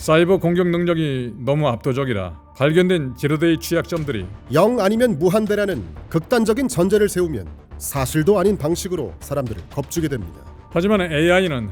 사이버 공격 능력이 너무 압도적이라 발견된 제로데이 취약점들이 0 아니면 무한대라는 극단적인 전제를 세우면 사실도 아닌 방식으로 사람들을 겁주게 됩니다. 하지만 AI는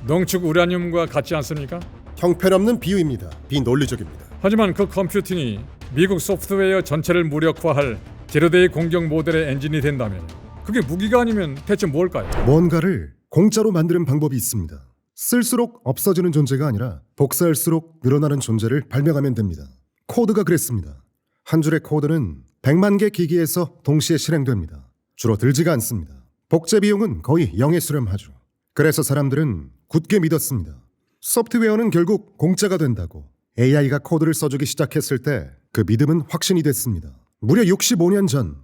농축 우라늄과 같지 않습니까? 형편없는 비유입니다. 비논리적입니다. 하지만 그 컴퓨팅이 미국 소프트웨어 전체를 무력화할 제로데이 공격 모델의 엔진이 된다면 그게 무기가 아니면 대체 뭘까요? 뭔가를 공짜로 만드는 방법이 있습니다. 쓸수록 없어지는 존재가 아니라 복사할수록 늘어나는 존재를 발명하면 됩니다. 코드가 그랬습니다. 한 줄의 코드는 100만 개 기기에서 동시에 실행됩니다. 줄어들지가 않습니다. 복제 비용은 거의 0에 수렴하죠. 그래서 사람들은 굳게 믿었습니다. 소프트웨어는 결국 공짜가 된다고. AI가 코드를 써주기 시작했을 때 그 믿음은 확신이 됐습니다. 무려 65년 전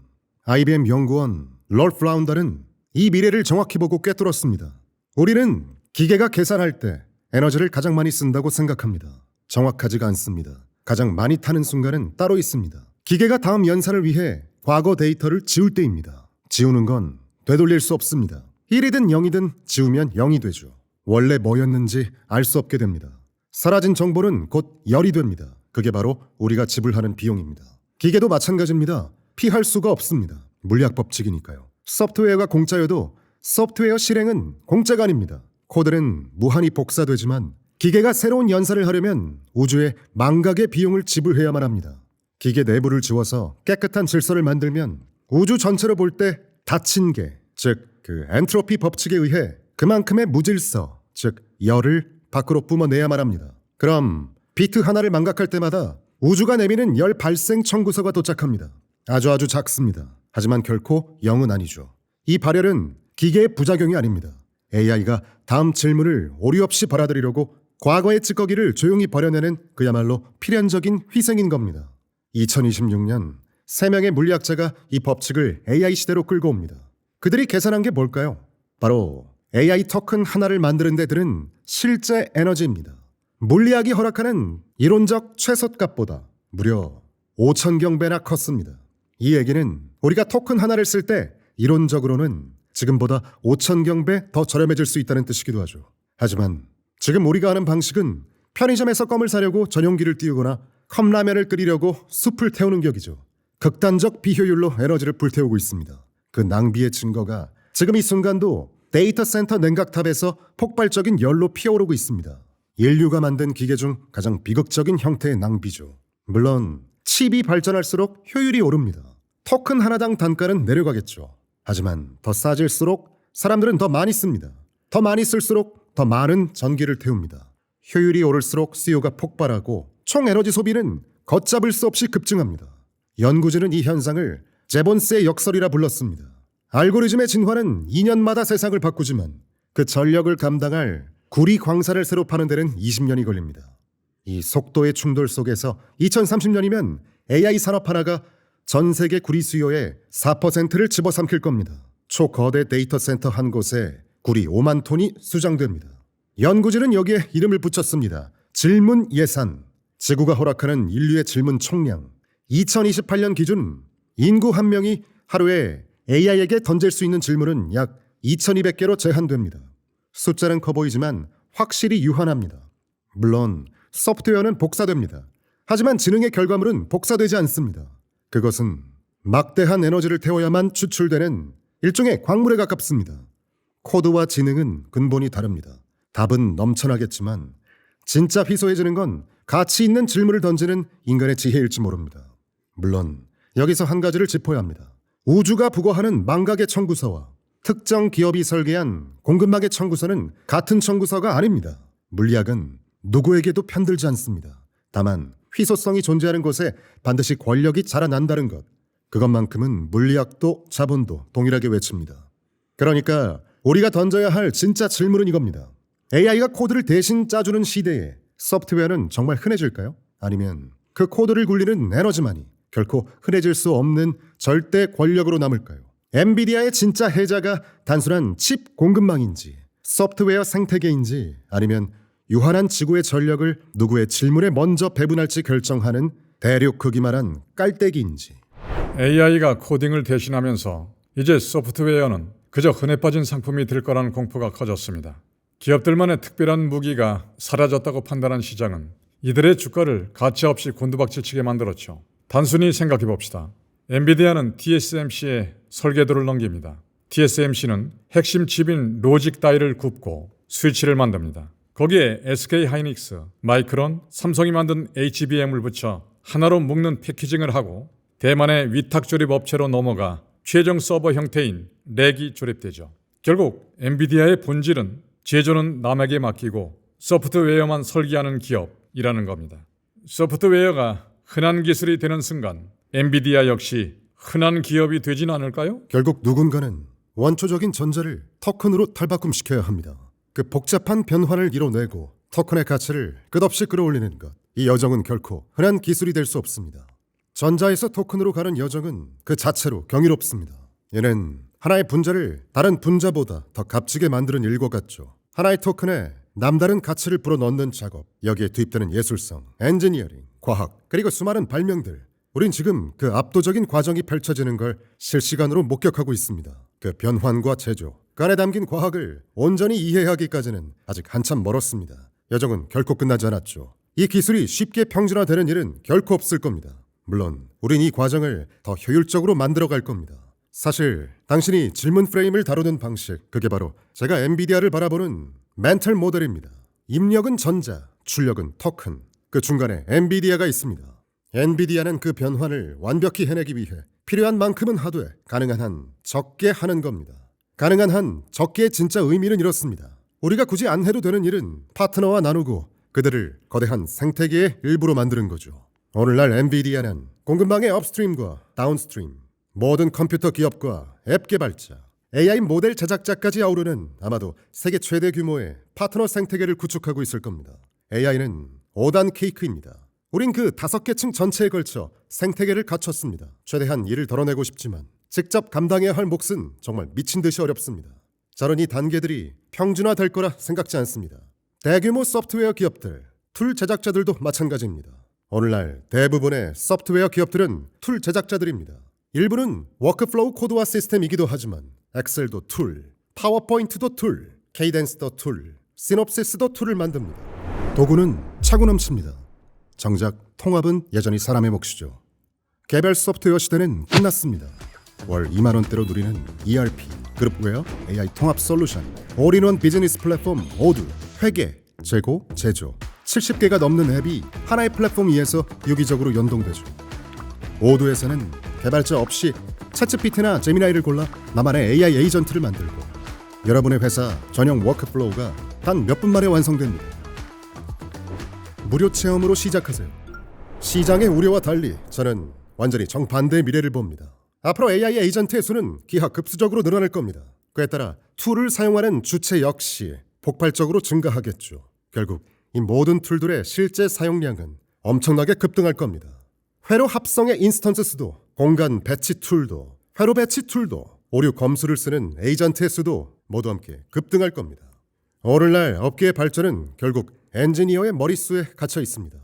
IBM 연구원 롤프 라운달은 이 미래를 정확히 보고 꿰뚫었습니다. 우리는 기계가 계산할 때 에너지를 가장 많이 쓴다고 생각합니다. 정확하지가 않습니다. 가장 많이 타는 순간은 따로 있습니다. 기계가 다음 연산을 위해 과거 데이터를 지울 때입니다. 지우는 건 되돌릴 수 없습니다. 1이든 0이든 지우면 0이 되죠. 원래 뭐였는지 알 수 없게 됩니다. 사라진 정보는 곧 열이 됩니다. 그게 바로 우리가 지불하는 비용입니다. 기계도 마찬가지입니다. 피할 수가 없습니다. 물리학 법칙이니까요. 소프트웨어가 공짜여도 소프트웨어 실행은 공짜가 아닙니다. 코드는 무한히 복사되지만 기계가 새로운 연산을 하려면 우주에 망각의 비용을 지불해야만 합니다. 기계 내부를 지워서 깨끗한 질서를 만들면 우주 전체로 볼 때 닫힌 게, 즉 그 엔트로피 법칙에 의해 그만큼의 무질서, 즉 열을 밖으로 뿜어내야만 합니다. 그럼 비트 하나를 망각할 때마다 우주가 내미는 열 발생 청구서가 도착합니다. 아주 작습니다. 하지만 결코 0은 아니죠. 이 발열은 기계의 부작용이 아닙니다. AI가 다음 질문을 오류 없이 받아들이려고 과거의 찌꺼기를 조용히 버려내는 그야말로 필연적인 희생인 겁니다. 2026년 3명의 물리학자가 이 법칙을 AI 시대로 끌고 옵니다. 그들이 계산한 게 뭘까요? 바로 AI 토큰 하나를 만드는 데 드는 실제 에너지입니다. 물리학이 허락하는 이론적 최소값보다 무려 5,000경배나 컸습니다. 이 얘기는 우리가 토큰 하나를 쓸 때 이론적으로는 지금보다 5,000경배 더 저렴해질 수 있다는 뜻이기도 하죠. 하지만 지금 우리가 하는 방식은 편의점에서 껌을 사려고 전용기를 띄우거나 컵라면을 끓이려고 숲을 태우는 격이죠. 극단적 비효율로 에너지를 불태우고 있습니다. 그 낭비의 증거가 지금 이 순간도 데이터 센터 냉각탑에서 폭발적인 열로 피어오르고 있습니다. 인류가 만든 기계 중 가장 비극적인 형태의 낭비죠. 물론 칩이 발전할수록 효율이 오릅니다. 토큰 하나당 단가는 내려가겠죠. 하지만 더 싸질수록 사람들은 더 많이 씁니다. 더 많이 쓸수록 더 많은 전기를 태웁니다. 효율이 오를수록 수요가 폭발하고 총 에너지 소비는 걷잡을 수 없이 급증합니다. 연구진은 이 현상을 제본스의 역설이라 불렀습니다. 알고리즘의 진화는 2년마다 세상을 바꾸지만 그 전력을 감당할 구리 광산을 새로 파는 데는 20년이 걸립니다. 이 속도의 충돌 속에서 2030년이면 AI 산업 하나가 전 세계 구리 수요의 4%를 집어삼킬 겁니다. 초거대 데이터 센터 한 곳에 구리 5만 톤이 수장됩니다. 연구진은 여기에 이름을 붙였습니다. 질문 예산. 지구가 허락하는 인류의 질문 총량. 2028년 기준 인구 한 명이 하루에 AI에게 던질 수 있는 질문은 약 2200개로 제한됩니다. 숫자는 커 보이지만 확실히 유한합니다. 물론 소프트웨어는 복사됩니다. 하지만 지능의 결과물은 복사되지 않습니다. 그것은 막대한 에너지를 태워야만 추출되는 일종의 광물에 가깝습니다. 코드와 지능은 근본이 다릅니다. 답은 넘쳐나겠지만 진짜 희소해지는 건 가치 있는 질문을 던지는 인간의 지혜일지 모릅니다. 물론 여기서 한 가지를 짚어야 합니다. 우주가 부과하는 망각의 청구서와 특정 기업이 설계한 공급망의 청구서는 같은 청구서가 아닙니다. 물리학은 누구에게도 편들지 않습니다. 다만 희소성이 존재하는 곳에 반드시 권력이 자라난다는 것, 그것만큼은 물리학도 자본도 동일하게 외칩니다. 그러니까 우리가 던져야 할 진짜 질문은 이겁니다. AI가 코드를 대신 짜주는 시대에 소프트웨어는 정말 흔해질까요? 아니면 그 코드를 굴리는 에너지만이 결코 흔해질 수 없는 절대 권력으로 남을까요? 엔비디아의 진짜 해자가 단순한 칩 공급망인지 소프트웨어 생태계인지 아니면 유한한 지구의 전력을 누구의 질문에 먼저 배분할지 결정하는 대륙 크기만한 깔때기인지. AI가 코딩을 대신하면서 이제 소프트웨어는 그저 흔해 빠진 상품이 될 거라는 공포가 커졌습니다. 기업들만의 특별한 무기가 사라졌다고 판단한 시장은 이들의 주가를 가차없이 곤두박질치게 만들었죠. 단순히 생각해 봅시다. 엔비디아는 TSMC에 설계도를 넘깁니다. TSMC는 핵심 칩인 로직 다이를 굽고 스위치를 만듭니다. 거기에 SK 하이닉스, 마이크론, 삼성이 만든 HBM을 붙여 하나로 묶는 패키징을 하고 대만의 위탁 조립 업체로 넘어가 최종 서버 형태인 렉이 조립되죠. 결국 엔비디아의 본질은 제조는 남에게 맡기고 소프트웨어만 설계하는 기업이라는 겁니다. 소프트웨어가 흔한 기술이 되는 순간 엔비디아 역시 흔한 기업이 되진 않을까요? 결국 누군가는 원초적인 전자를 토큰으로 탈바꿈시켜야 합니다. 그 복잡한 변화를 이뤄내고 토큰의 가치를 끝없이 끌어올리는 것. 이 여정은 결코 흔한 기술이 될 수 없습니다. 전자에서 토큰으로 가는 여정은 그 자체로 경이롭습니다. 얘는 하나의 분자를 다른 분자보다 더 값지게 만드는 일과 같죠. 하나의 토큰에 남다른 가치를 불어넣는 작업, 여기에 투입되는 예술성, 엔지니어링, 과학, 그리고 수많은 발명들. 우린 지금 그 압도적인 과정이 펼쳐지는 걸 실시간으로 목격하고 있습니다. 그 변환과 제조, 그 안에 담긴 과학을 온전히 이해하기까지는 아직 한참 멀었습니다. 여정은 결코 끝나지 않았죠. 이 기술이 쉽게 평준화되는 일은 결코 없을 겁니다. 물론 우린 이 과정을 더 효율적으로 만들어갈 겁니다. 사실 당신이 질문 프레임을 다루는 방식, 그게 바로 제가 엔비디아를 바라보는 멘탈 모델입니다. 입력은 전자, 출력은 토큰, 그 중간에 엔비디아가 있습니다. 엔비디아는 그 변환을 완벽히 해내기 위해 필요한 만큼은 하되 가능한 한 적게 하는 겁니다. 가능한 한 적게의 진짜 의미는 이렇습니다. 우리가 굳이 안 해도 되는 일은 파트너와 나누고 그들을 거대한 생태계의 일부로 만드는 거죠. 오늘날 엔비디아는 공급망의 업스트림과 다운스트림, 모든 컴퓨터 기업과 앱 개발자, AI 모델 제작자까지 아우르는 아마도 세계 최대 규모의 파트너 생태계를 구축하고 있을 겁니다. AI는 5단 케이크입니다. 우린 그 5개 층 전체에 걸쳐 생태계를 갖췄습니다. 최대한 일을 덜어내고 싶지만 직접 감당해야 할 몫은 정말 미친 듯이 어렵습니다. 저는 이 단계들이 평준화될 거라 생각지 않습니다. 대규모 소프트웨어 기업들, 툴 제작자들도 마찬가지입니다. 오늘날 대부분의 소프트웨어 기업들은 툴 제작자들입니다. 일부는 워크플로우 코드화 시스템이기도 하지만 엑셀도 툴, 파워포인트도 툴, 케이덴스도 툴, 시놉시스도 툴을 만듭니다. 도구는 차고 넘칩니다. 정작 통합은 여전히 사람의 몫이죠. 개별 소프트웨어 시대는 끝났습니다. 월 2만 원대로 누리는 ERP, 그룹웨어, AI 통합 솔루션, 올인원 비즈니스 플랫폼 오두, 회계, 재고, 제조 70개가 넘는 앱이 하나의 플랫폼 위에서 유기적으로 연동되죠. 오두에서는 개발자 없이 챗GPT나 제미나이를 골라 나만의 AI 에이전트를 만들고 여러분의 회사 전용 워크플로우가 단 몇 분 만에 완성됩니다. 무료 체험으로 시작하세요. 시장의 우려와 달리 저는 완전히 정반대의 미래를 봅니다. 앞으로 AI 에이전트의 수는 기하급수적으로 늘어날 겁니다. 그에 따라 툴을 사용하는 주체 역시 폭발적으로 증가하겠죠. 결국 이 모든 툴들의 실제 사용량은 엄청나게 급등할 겁니다. 회로 합성의 인스턴스 수도, 공간 배치 툴도, 회로 배치 툴도, 오류 검수를 쓰는 에이전트의 수도 모두 함께 급등할 겁니다. 오늘날 업계의 발전은 결국 엔지니어의 머릿수에 갇혀 있습니다.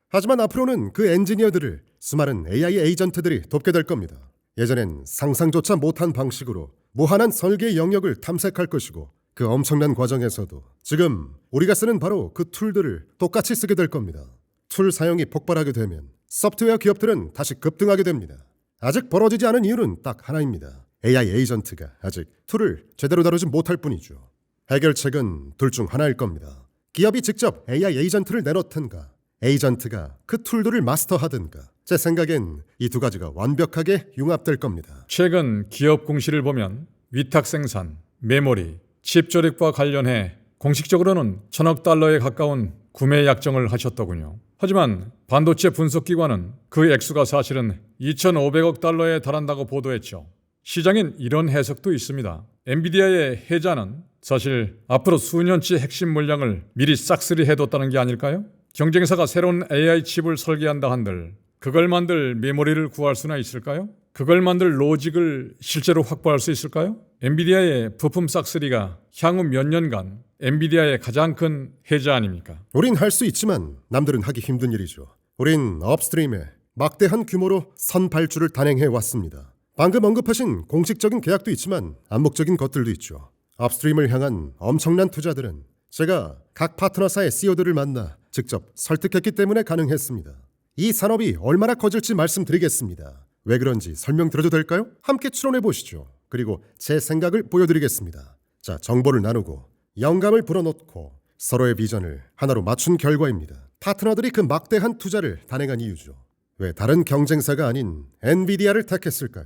하지만 앞으로는 그 엔지니어들을 수많은 AI 에이전트들이 돕게 될 겁니다. 예전엔 상상조차 못한 방식으로 무한한 설계 영역을 탐색할 것이고 그 엄청난 과정에서도 지금 우리가 쓰는 바로 그 툴들을 똑같이 쓰게 될 겁니다. 툴 사용이 폭발하게 되면 소프트웨어 기업들은 다시 급등하게 됩니다. 아직 벌어지지 않은 이유는 딱 하나입니다. AI 에이전트가 아직 툴을 제대로 다루지 못할 뿐이죠. 해결책은 둘 중 하나일 겁니다. 기업이 직접 AI 에이전트를 내놓든가 에이전트가 그 툴들을 마스터하든가 제 생각엔 이 두 가지가 완벽하게 융합될 겁니다. 최근 기업 공시를 보면 위탁 생산, 메모리, 칩 조립과 관련해 공식적으로는 1,000억 달러에 가까운 구매 약정을 하셨더군요. 하지만 반도체 분석기관은 그 액수가 사실은 2,500억 달러에 달한다고 보도했죠. 시장엔 이런 해석도 있습니다. 엔비디아의 해자는 사실 앞으로 수년치 핵심 물량을 미리 싹쓸이 해뒀다는 게 아닐까요? 경쟁사가 새로운 AI 칩을 설계한다 한들 그걸 만들 메모리를 구할 수나 있을까요? 그걸 만들 로직을 실제로 확보할 수 있을까요? 엔비디아의 부품 싹쓸이가 향후 몇 년간 엔비디아의 가장 큰 해자 아닙니까? 우린 할 수 있지만 남들은 하기 힘든 일이죠. 우린 업스트림에 막대한 규모로 선 발주를 단행해 왔습니다. 방금 언급하신 공식적인 계약도 있지만 암묵적인 것들도 있죠. 업스트림을 향한 엄청난 투자들은 제가 각 파트너사의 CEO들을 만나 직접 설득했기 때문에 가능했습니다. 이 산업이 얼마나 커질지 말씀드리겠습니다. 왜 그런지 설명드려도 될까요? 함께 추론해 보시죠. 그리고 제 생각을 보여드리겠습니다. 자, 정보를 나누고 영감을 불어넣고 서로의 비전을 하나로 맞춘 결과입니다. 파트너들이 그 막대한 투자를 단행한 이유죠. 왜 다른 경쟁사가 아닌 엔비디아를 택했을까요?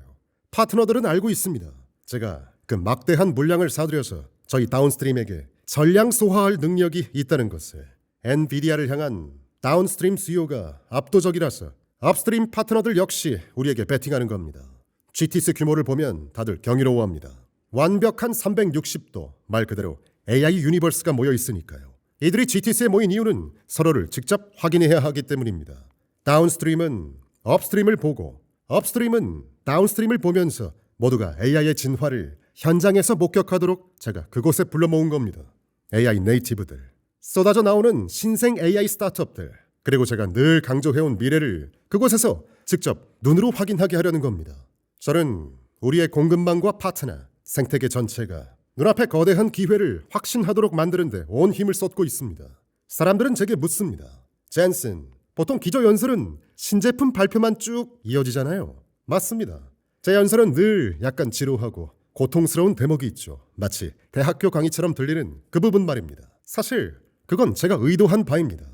파트너들은 알고 있습니다. 제가 그 막대한 물량을 사들여서 저희 다운스트림에게 전량 소화할 능력이 있다는 것을. 엔비디아를 향한 다운스트림 수요가 압도적이라서 업스트림 파트너들 역시 우리에게 베팅하는 겁니다. GTC 규모를 보면 다들 경이로워합니다. 완벽한 360도, 말 그대로 AI 유니버스가 모여 있으니까요. 이들이 GTC에 모인 이유는 서로를 직접 확인해야 하기 때문입니다. 다운스트림은 업스트림을 보고 업스트림은 다운스트림을 보면서 모두가 AI의 진화를 현장에서 목격하도록 제가 그곳에 불러 모은 겁니다. AI 네이티브들, 쏟아져 나오는 신생 AI 스타트업들, 그리고 제가 늘 강조해온 미래를 그곳에서 직접 눈으로 확인하게 하려는 겁니다. 저는 우리의 공급망과 파트너, 생태계 전체가 눈앞에 거대한 기회를 확신하도록 만드는데 온 힘을 쏟고 있습니다. 사람들은 제게 묻습니다. 젠슨, 보통 기조연설은 신제품 발표만 쭉 이어지잖아요. 맞습니다. 제 연설은 늘 약간 지루하고 고통스러운 대목이 있죠. 마치 대학교 강의처럼 들리는 그 부분 말입니다. 사실 그건 제가 의도한 바입니다.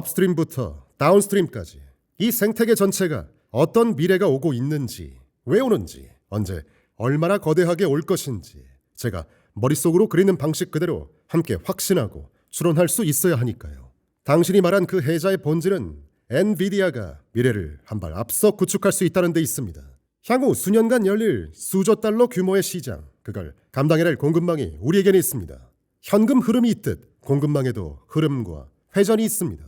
업스트림부터 다운스트림까지 이 생태계 전체가 어떤 미래가 오고 있는지, 왜 오는지, 언제, 얼마나 거대하게 올 것인지 제가 머릿속으로 그리는 방식 그대로 함께 확신하고 추론할 수 있어야 하니까요. 당신이 말한 그 해자의 본질은 엔비디아가 미래를 한 발 앞서 구축할 수 있다는 데 있습니다. 향후 수년간 열릴 수조 달러 규모의 시장, 그걸 감당해낼 공급망이 우리에게는 있습니다. 현금 흐름이 있듯 공급망에도 흐름과 회전이 있습니다.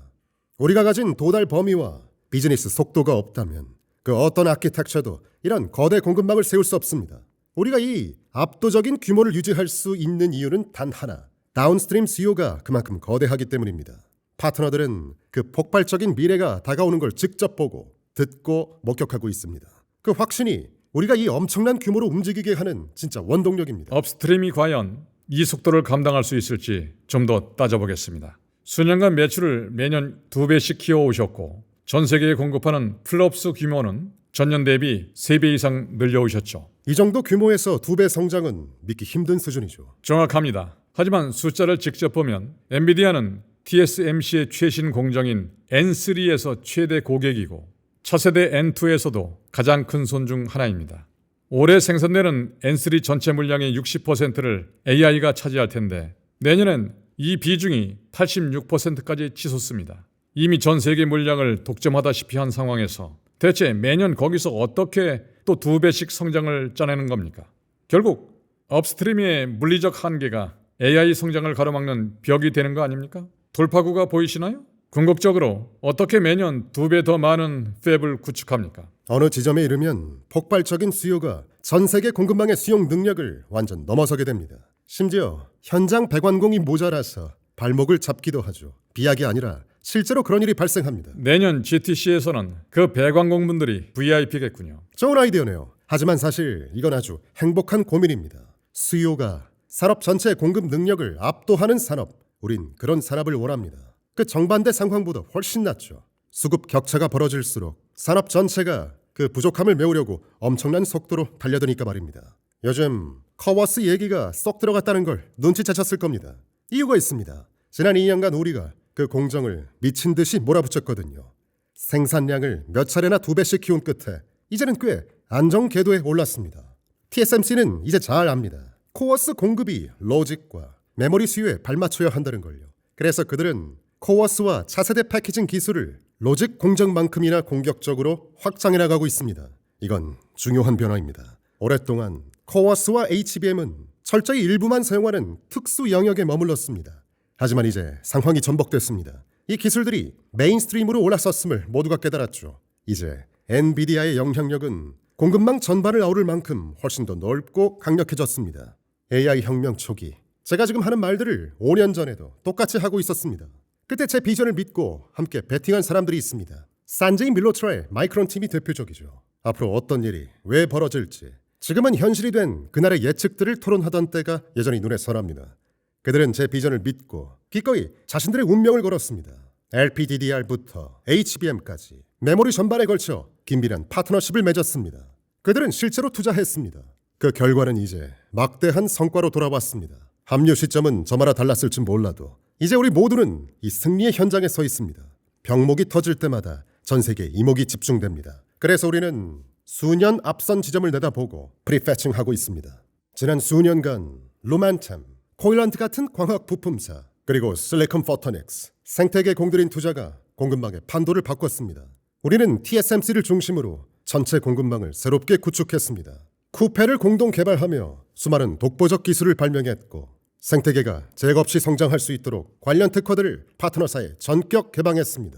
우리가 가진 도달 범위와 비즈니스 속도가 없다면 그 어떤 아키텍처도 이런 거대 공급망을 세울 수 없습니다. 우리가 이 압도적인 규모를 유지할 수 있는 이유는 단 하나, 다운스트림 수요가 그만큼 거대하기 때문입니다. 파트너들은 그 폭발적인 미래가 다가오는 걸 직접 보고 듣고 목격하고 있습니다. 그 확신이 우리가 이 엄청난 규모로 움직이게 하는 진짜 원동력입니다. 업스트림이 과연 이 속도를 감당할 수 있을지 좀 더 따져보겠습니다. 수년간 매출을 매년 2배씩 키워오셨고 전 세계에 공급하는 플롭스 규모는 전년 대비 3배 이상 늘려오셨죠. 이 정도 규모에서 2배 성장은 믿기 힘든 수준이죠. 정확합니다. 하지만 숫자를 직접 보면 엔비디아는 TSMC의 최신 공정인 N3에서 최대 고객이고 차세대 N2에서도 가장 큰 손 중 하나입니다. 올해 생산되는 N3 전체 물량의 60%를 AI가 차지할 텐데 내년엔 이 비중이 86%까지 치솟습니다. 이미 전 세계 물량을 독점하다시피 한 상황에서 대체 매년 거기서 어떻게 또 2배씩 성장을 짜내는 겁니까? 결국 업스트림의 물리적 한계가 AI 성장을 가로막는 벽이 되는 거 아닙니까? 돌파구가 보이시나요? 궁극적으로 어떻게 매년 2배 더 많은 팹을 구축합니까? 어느 지점에 이르면 폭발적인 수요가 전 세계 공급망의 수용 능력을 완전 넘어서게 됩니다. 심지어 현장 배관공이 모자라서 발목을 잡기도 하죠. 비약이 아니라 실제로 그런 일이 발생합니다. 내년 GTC에서는 그 배관공분들이 VIP겠군요. 좋은 아이디어네요. 하지만 사실 이건 아주 행복한 고민입니다. 수요가 산업 전체의 공급 능력을 압도하는 산업, 우린 그런 산업을 원합니다. 그 정반대 상황보다 훨씬 낫죠. 수급 격차가 벌어질수록 산업 전체가 그 부족함을 메우려고 엄청난 속도로 달려드니까 말입니다. 요즘 커워스 얘기가 쏙 들어갔다는 걸 눈치채셨을 겁니다. 이유가 있습니다. 지난 2년간 우리가 그 공정을 미친 듯이 몰아붙였거든요. 생산량을 몇 차례나 2배씩 키운 끝에 이제는 꽤 안정 궤도에 올랐습니다. TSMC는 이제 잘 압니다. 코어스 공급이 로직과 메모리 수요에 발맞춰야 한다는 걸요. 그래서 그들은 코어스와 차세대 패키징 기술을 로직 공정만큼이나 공격적으로 확장해 나가고 있습니다. 이건 중요한 변화입니다. 오랫동안 코어스와 HBM은 철저히 일부만 사용하는 특수 영역에 머물렀습니다. 하지만 이제 상황이 전복됐습니다. 이 기술들이 메인스트림으로 올라섰음을 모두가 깨달았죠. 이제 엔비디아의 영향력은 공급망 전반을 아우를 만큼 훨씬 더 넓고 강력해졌습니다. AI 혁명 초기, 제가 지금 하는 말들을 5년 전에도 똑같이 하고 있었습니다. 그때 제 비전을 믿고 함께 베팅한 사람들이 있습니다. 산제이 밀로트라의 마이크론 팀이 대표적이죠. 앞으로 어떤 일이 왜 벌어질지 지금은 현실이 된 그날의 예측들을 토론하던 때가 여전히 눈에 선합니다. 그들은 제 비전을 믿고 기꺼이 자신들의 운명을 걸었습니다. LPDDR부터 HBM까지 메모리 전반에 걸쳐 긴밀한 파트너십을 맺었습니다. 그들은 실제로 투자했습니다. 그 결과는 이제 막대한 성과로 돌아왔습니다. 합류 시점은 저마다 달랐을지 몰라도 이제 우리 모두는 이 승리의 현장에 서 있습니다. 병목이 터질 때마다 전 세계에 이목이 집중됩니다. 그래서 우리는 수년 앞선 지점을 내다보고 프리패칭하고 있습니다. 지난 수년간 루멘템, 코일런트 같은 광학 부품사, 그리고 실리콘 포토닉스, 생태계 공들인 투자가 공급망의 판도를 바꿨습니다. 우리는 TSMC를 중심으로 전체 공급망을 새롭게 구축했습니다. 쿠페를 공동 개발하며 수많은 독보적 기술을 발명했고 생태계가 재없이 성장할 수 있도록 관련 특허들을 파트너사에 전격 개방했습니다.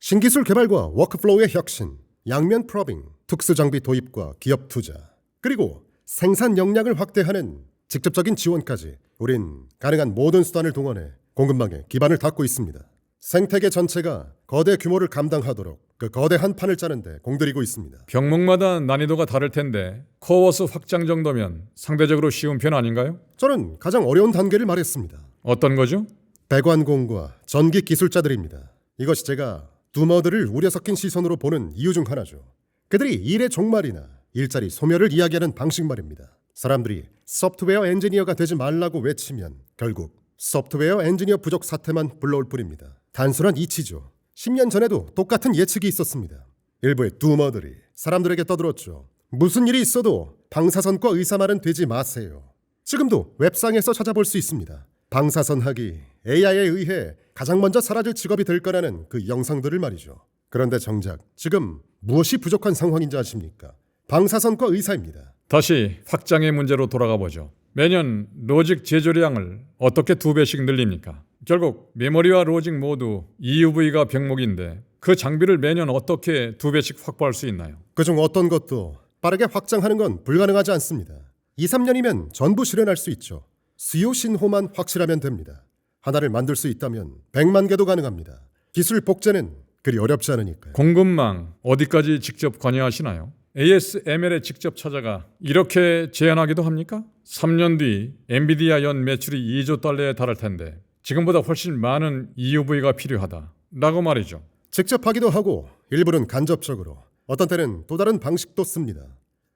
신기술 개발과 워크플로우의 혁신, 양면 프로빙, 특수장비 도입과 기업 투자, 그리고 생산 역량을 확대하는 직접적인 지원까지 우린 가능한 모든 수단을 동원해 공급망에 기반을 닦고 있습니다. 생태계 전체가 거대 규모를 감당하도록 그 거대한 판을 짜는데 공들이고 있습니다. 병목마다 난이도가 다를 텐데 코어워스 확장 정도면 상대적으로 쉬운 편 아닌가요? 저는 가장 어려운 단계를 말했습니다. 어떤 거죠? 배관공과 전기 기술자들입니다. 이것이 제가 두머들을 우려 섞인 시선으로 보는 이유 중 하나죠. 그들이 일의 종말이나 일자리 소멸을 이야기하는 방식 말입니다. 사람들이 소프트웨어 엔지니어가 되지 말라고 외치면 결국 소프트웨어 엔지니어 부족 사태만 불러올 뿐입니다. 단순한 이치죠. 10년 전에도 똑같은 예측이 있었습니다. 일부의 두머들이 사람들에게 떠들었죠. 무슨 일이 있어도 방사선과 의사말은 되지 마세요. 지금도 웹상에서 찾아볼 수 있습니다. 방사선학이 AI에 의해 가장 먼저 사라질 직업이 될 거라는 그 영상들을 말이죠. 그런데 정작 지금 무엇이 부족한 상황인지 아십니까? 방사선과 의사입니다. 다시 확장의 문제로 돌아가 보죠. 매년 로직 제조량을 어떻게 2배씩 늘립니까? 결국 메모리와 로직 모두 EUV가 병목인데 그 장비를 매년 어떻게 2배씩 확보할 수 있나요? 그중 어떤 것도 빠르게 확장하는 건 불가능하지 않습니다. 2, 3년이면 전부 실현할 수 있죠. 수요 신호만 확실하면 됩니다. 하나를 만들 수 있다면 100만 개도 가능합니다. 기술 복제는 그리 어렵지 않으니까요. 공급망 어디까지 직접 관여하시나요? ASML에 직접 찾아가 이렇게 제안하기도 합니까? 3년 뒤 엔비디아 연 매출이 2조 달러에 달할 텐데 지금보다 훨씬 많은 EUV가 필요하다 라고 말이죠. 직접 하기도 하고 일부는 간접적으로, 어떤 때는 또 다른 방식도 씁니다.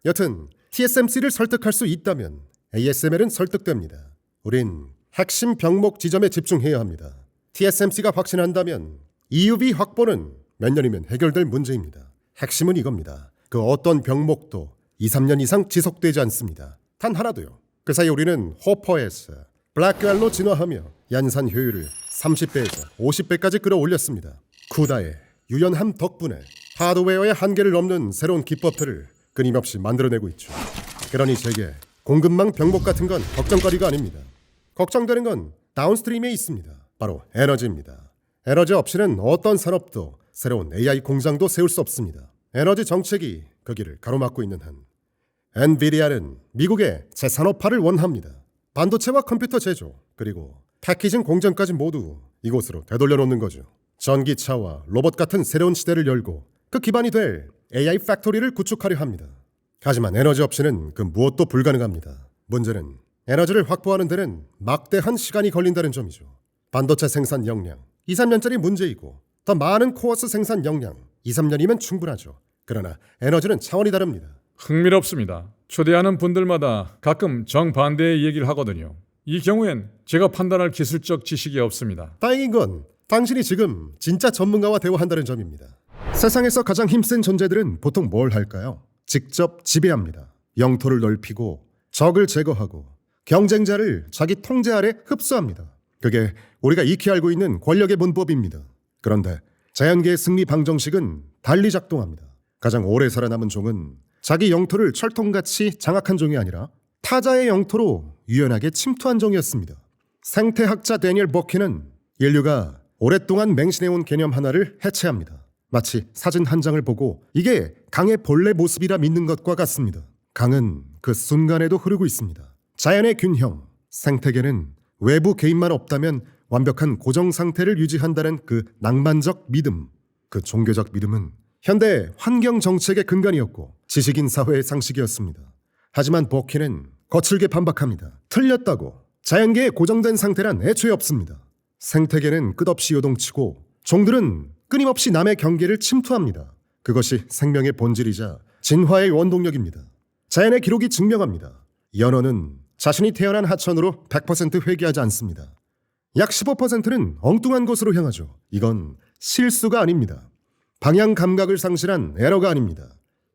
여튼 TSMC를 설득할 수 있다면 ASML은 설득됩니다. 우린 핵심 병목 지점에 집중해야 합니다. TSMC가 확신한다면 EUV 확보는 몇 년이면 해결될 문제입니다. 핵심은 이겁니다. 그 어떤 병목도 2, 3년 이상 지속되지 않습니다. 단 하나도요. 그 사이 우리는 호퍼에서 블랙웰로 진화하며 연산 효율을 30배에서 50배까지 끌어올렸습니다. 쿠다의 유연함 덕분에 하드웨어의 한계를 넘는 새로운 기법들을 끊임없이 만들어내고 있죠. 그러니 제게 공급망 병목 같은 건 걱정거리가 아닙니다. 걱정되는 건 다운스트림에 있습니다. 바로 에너지입니다. 에너지 없이는 어떤 산업도 새로운 AI 공장도 세울 수 없습니다. 에너지 정책이 그 길을 가로막고 있는 한 엔비디아는 미국의 재산업화를 원합니다. 반도체와 컴퓨터 제조, 그리고 패키징 공정까지 모두 이곳으로 되돌려 놓는 거죠. 전기차와 로봇 같은 새로운 시대를 열고 그 기반이 될 AI 팩토리를 구축하려 합니다. 하지만 에너지 없이는 그 무엇도 불가능합니다. 문제는 에너지를 확보하는 데는 막대한 시간이 걸린다는 점이죠. 반도체 생산 역량 2, 3년짜리 문제이고 더 많은 코어스 생산 역량 2, 3년이면 충분하죠. 그러나 에너지는 차원이 다릅니다. 흥미롭습니다. 초대하는 분들마다 가끔 정반대의 얘기를 하거든요. 이 경우엔 제가 판단할 기술적 지식이 없습니다. 다행인 건 당신이 지금 진짜 전문가와 대화한다는 점입니다. 세상에서 가장 힘센 존재들은 보통 뭘 할까요? 직접 지배합니다. 영토를 넓히고 적을 제거하고 경쟁자를 자기 통제 아래 흡수합니다. 그게 우리가 익히 알고 있는 권력의 문법입니다. 그런데 자연계의 승리 방정식은 달리 작동합니다. 가장 오래 살아남은 종은 자기 영토를 철통같이 장악한 종이 아니라 타자의 영토로 유연하게 침투한 종이었습니다. 생태학자 데니엘 버키는 인류가 오랫동안 맹신해온 개념 하나를 해체합니다. 마치 사진 한 장을 보고 이게 강의 본래 모습이라 믿는 것과 같습니다. 강은 그 순간에도 흐르고 있습니다. 자연의 균형, 생태계는 외부 개입만 없다면 완벽한 고정 상태를 유지한다는 그 낭만적 믿음, 그 종교적 믿음은 현대 환경 정책의 근간이었고 지식인 사회의 상식이었습니다. 하지만 버키는 거칠게 반박합니다. 틀렸다고. 자연계의 고정된 상태란 애초에 없습니다. 생태계는 끝없이 요동치고 종들은 끊임없이 남의 경계를 침투합니다. 그것이 생명의 본질이자 진화의 원동력입니다. 자연의 기록이 증명합니다. 연어는 자신이 태어난 하천으로 100% 회귀하지 않습니다. 약 15%는 엉뚱한 곳으로 향하죠. 이건 실수가 아닙니다. 방향 감각을 상실한 에러가 아닙니다.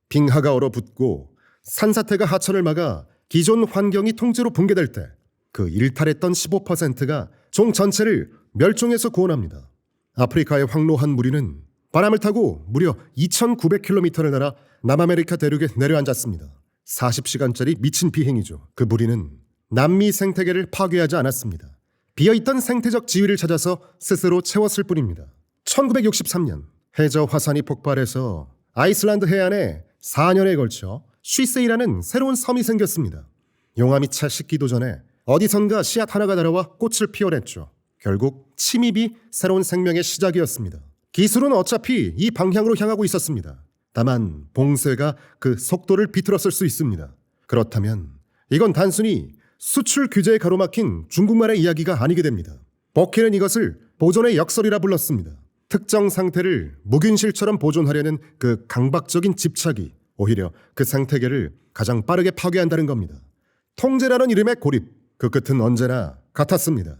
빙하가 얼어붙고 산사태가 하천을 막아 기존 환경이 통째로 붕괴될 때 그 일탈했던 15%가 종 전체를 멸종에서 구원합니다. 아프리카의 황로한 무리는 바람을 타고 무려 2,900km를 날아 남아메리카 대륙에 내려앉았습니다. 40시간짜리 미친 비행이죠. 그 무리는 남미 생태계를 파괴하지 않았습니다. 비어있던 생태적 지위를 찾아서 스스로 채웠을 뿐입니다. 1963년 해저 화산이 폭발해서 아이슬란드 해안에 4년에 걸쳐 쉬세이라는 새로운 섬이 생겼습니다. 용암이 채 식기도 전에 어디선가 씨앗 하나가 날아와 꽃을 피워냈죠. 결국 침입이 새로운 생명의 시작이었습니다. 기술은 어차피 이 방향으로 향하고 있었습니다. 다만 봉쇄가 그 속도를 비틀었을 수 있습니다. 그렇다면 이건 단순히 수출 규제에 가로막힌 중국말의 이야기가 아니게 됩니다. 버키는 이것을 보존의 역설이라 불렀습니다. 특정 상태를 무균실처럼 보존하려는 그 강박적인 집착이 오히려 그 생태계를 가장 빠르게 파괴한다는 겁니다. 통제라는 이름의 고립, 그 끝은 언제나 같았습니다.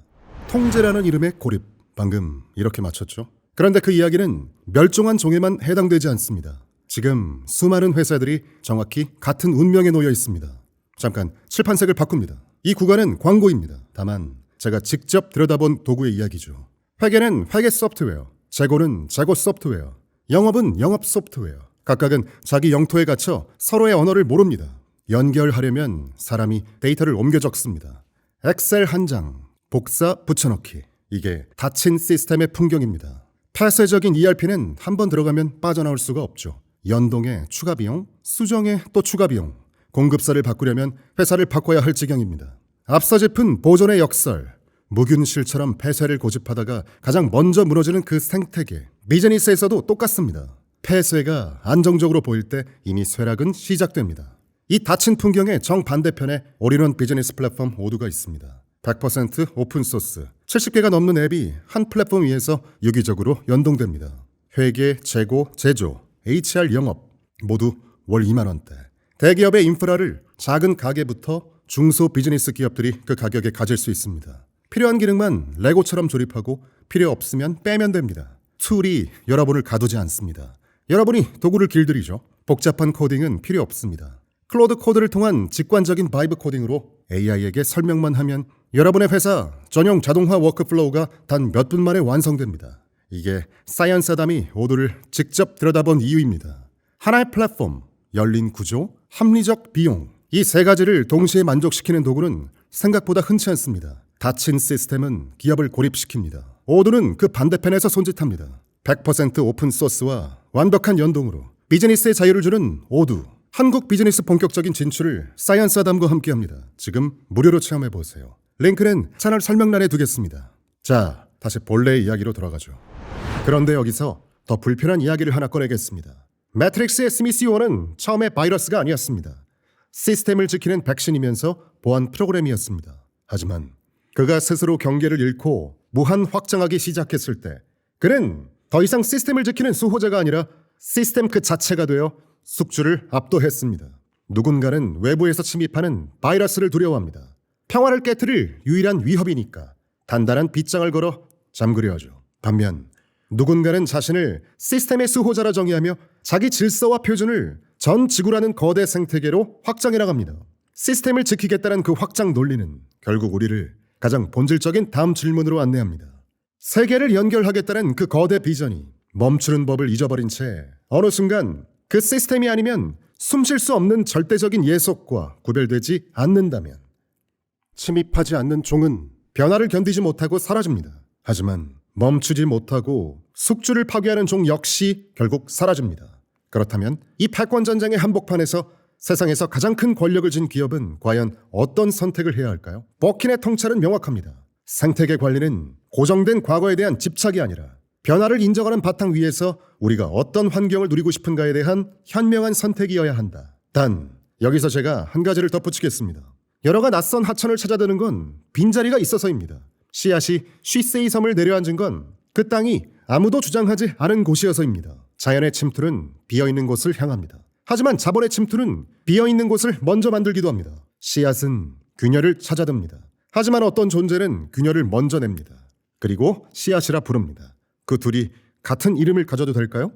통제라는 이름의 고립, 방금 이렇게 맞췄죠? 그런데 그 이야기는 멸종한 종에만 해당되지 않습니다. 지금 수많은 회사들이 정확히 같은 운명에 놓여 있습니다. 잠깐 칠판색을 바꿉니다. 이 구간은 광고입니다. 다만 제가 직접 들여다본 도구의 이야기죠. 회계는 회계 소프트웨어, 재고는 재고 소프트웨어, 영업은 영업 소프트웨어. 각각은 자기 영토에 갇혀 서로의 언어를 모릅니다. 연결하려면 사람이 데이터를 옮겨 적습니다. 엑셀 한 장, 복사 붙여넣기. 이게 닫힌 시스템의 풍경입니다. 폐쇄적인 ERP는 한번 들어가면 빠져나올 수가 없죠. 연동에 추가 비용, 수정에 또 추가 비용. 공급사를 바꾸려면 회사를 바꿔야 할 지경입니다. 앞서 짚은 보존의 역설, 무균실처럼 폐쇄를 고집하다가 가장 먼저 무너지는 그 생태계. 비즈니스에서도 똑같습니다. 폐쇄가 안정적으로 보일 때 이미 쇠락은 시작됩니다. 이 닫힌 풍경의 정반대편에 올인원 비즈니스 플랫폼 오두가 있습니다. 100% 오픈소스, 70개가 넘는 앱이 한 플랫폼 위에서 유기적으로 연동됩니다. 회계, 재고, 제조, HR 영업 모두 월 2만 원대. 대기업의 인프라를 작은 가게부터 중소 비즈니스 기업들이 그 가격에 가질 수 있습니다. 필요한 기능만 레고처럼 조립하고 필요 없으면 빼면 됩니다. 툴이 여러분을 가두지 않습니다. 여러분이 도구를 길들이죠. 복잡한 코딩은 필요 없습니다. 클로드 코드를 통한 직관적인 바이브 코딩으로 AI에게 설명만 하면 여러분의 회사 전용 자동화 워크플로우가 단 몇 분 만에 완성됩니다. 이게 사이언스 아담이 오두를 직접 들여다본 이유입니다. 하나의 플랫폼, 열린 구조, 합리적 비용. 이 세 가지를 동시에 만족시키는 도구는 생각보다 흔치 않습니다. 닫힌 시스템은 기업을 고립시킵니다. 오두는 그 반대편에서 손짓합니다. 100% 오픈소스와 완벽한 연동으로 비즈니스의 자유를 주는 오두. 한국 비즈니스 본격적인 진출을 사이언스 아담과 함께합니다. 지금 무료로 체험해보세요. 링크는 채널 설명란에 두겠습니다. 자, 다시 본래의 이야기로 돌아가죠. 그런데 여기서 더 불편한 이야기를 하나 꺼내겠습니다. 매트릭스의 스미시1은 처음에 바이러스가 아니었습니다. 시스템을 지키는 백신이면서 보안 프로그램이었습니다. 하지만 그가 스스로 경계를 잃고 무한 확장하기 시작했을 때 그는 더 이상 시스템을 지키는 수호자가 아니라 시스템 그 자체가 되어 숙주를 압도했습니다. 누군가는 외부에서 침입하는 바이러스를 두려워합니다. 평화를 깨트릴 유일한 위협이니까 단단한 빗장을 걸어 잠그려 하죠. 반면 누군가는 자신을 시스템의 수호자라 정의하며 자기 질서와 표준을 전 지구라는 거대 생태계로 확장해 나갑니다. 시스템을 지키겠다는 그 확장 논리는 결국 우리를 가장 본질적인 다음 질문으로 안내합니다. 세계를 연결하겠다는 그 거대 비전이 멈추는 법을 잊어버린 채 어느 순간 그 시스템이 아니면 숨 쉴 수 없는 절대적인 예속과 구별되지 않는다면 침입하지 않는 종은 변화를 견디지 못하고 사라집니다. 하지만 멈추지 못하고 숙주를 파괴하는 종 역시 결국 사라집니다. 그렇다면 이 패권전쟁의 한복판에서 세상에서 가장 큰 권력을 쥔 기업은 과연 어떤 선택을 해야 할까요? 버킨의 통찰은 명확합니다. 생태계 관리는 고정된 과거에 대한 집착이 아니라 변화를 인정하는 바탕 위에서 우리가 어떤 환경을 누리고 싶은가에 대한 현명한 선택이어야 한다. 단, 여기서 제가 한 가지를 덧붙이겠습니다. 여러가 낯선 하천을 찾아드는 건 빈자리가 있어서입니다. 씨앗이 쉬세이 섬을 내려앉은 건 그 땅이 아무도 주장하지 않은 곳이어서입니다. 자연의 침투는 비어있는 곳을 향합니다. 하지만 자본의 침투는 비어있는 곳을 먼저 만들기도 합니다. 씨앗은 균열을 찾아듭니다. 하지만 어떤 존재는 균열을 먼저 냅니다. 그리고 씨앗이라 부릅니다. 그 둘이 같은 이름을 가져도 될까요?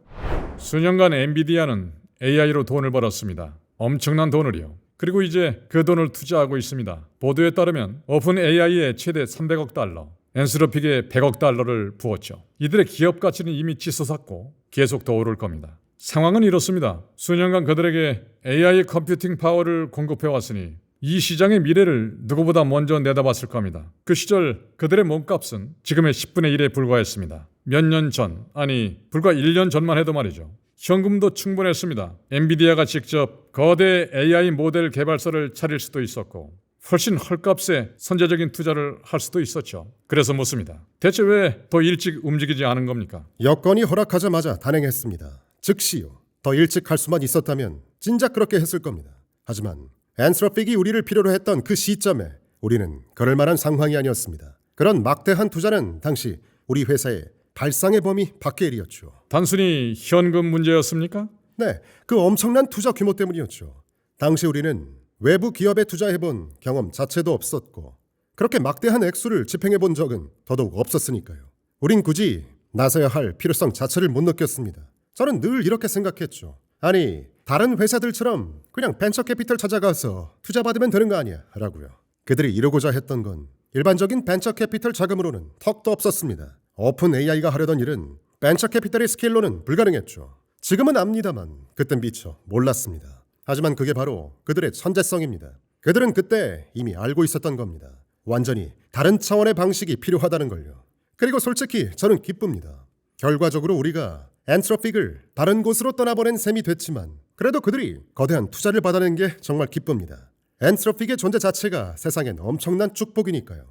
수년간 엔비디아는 AI로 돈을 벌었습니다. 엄청난 돈을요. 그리고 이제 그 돈을 투자하고 있습니다. 보도에 따르면 오픈 AI에 최대 300억 달러, 엔스로픽에 100억 달러를 부었죠. 이들의 기업 가치는 이미 치솟았고 계속 더 오를 겁니다. 상황은 이렇습니다. 수년간 그들에게 AI 컴퓨팅 파워를 공급해왔으니 이 시장의 미래를 누구보다 먼저 내다봤을 겁니다. 그 시절 그들의 몸값은 지금의 10분의 1에 불과했습니다. 몇 년 전, 아니 불과 1년 전만 해도 말이죠. 현금도 충분했습니다. 엔비디아가 직접 거대 AI 모델 개발사를 차릴 수도 있었고 훨씬 헐값에 선제적인 투자를 할 수도 있었죠. 그래서 묻습니다. 대체 왜 더 일찍 움직이지 않은 겁니까? 여건이 허락하자마자 단행했습니다. 즉시요. 더 일찍 할 수만 있었다면 진작 그렇게 했을 겁니다. 하지만 엔스로픽이 우리를 필요로 했던 그 시점에 우리는 그럴 만한 상황이 아니었습니다. 그런 막대한 투자는 당시 우리 회사의 발상의 범위 밖의 일이었죠. 단순히 현금 문제였습니까? 네, 그 엄청난 투자 규모 때문이었죠. 당시 우리는 외부 기업에 투자해본 경험 자체도 없었고 그렇게 막대한 액수를 집행해본 적은 더더욱 없었으니까요. 우린 굳이 나서야 할 필요성 자체를 못 느꼈습니다. 저는 늘 이렇게 생각했죠. 아니, 다른 회사들처럼 그냥 벤처 캐피털 찾아가서 투자 받으면 되는 거 아니야 라고요. 그들이 이루고자 했던 건 일반적인 벤처 캐피털 자금으로는 턱도 없었습니다. 오픈 AI가 하려던 일은 벤처 캐피털의 스케일로는 불가능했죠. 지금은 압니다만 그땐 미처 몰랐습니다. 하지만 그게 바로 그들의 천재성입니다. 그들은 그때 이미 알고 있었던 겁니다. 완전히 다른 차원의 방식이 필요하다는 걸요. 그리고 솔직히 저는 기쁩니다. 결과적으로 우리가 엔트로픽을 다른 곳으로 떠나보낸 셈이 됐지만 그래도 그들이 거대한 투자를 받아낸 게 정말 기쁩니다. 엔트로픽의 존재 자체가 세상엔 엄청난 축복이니까요.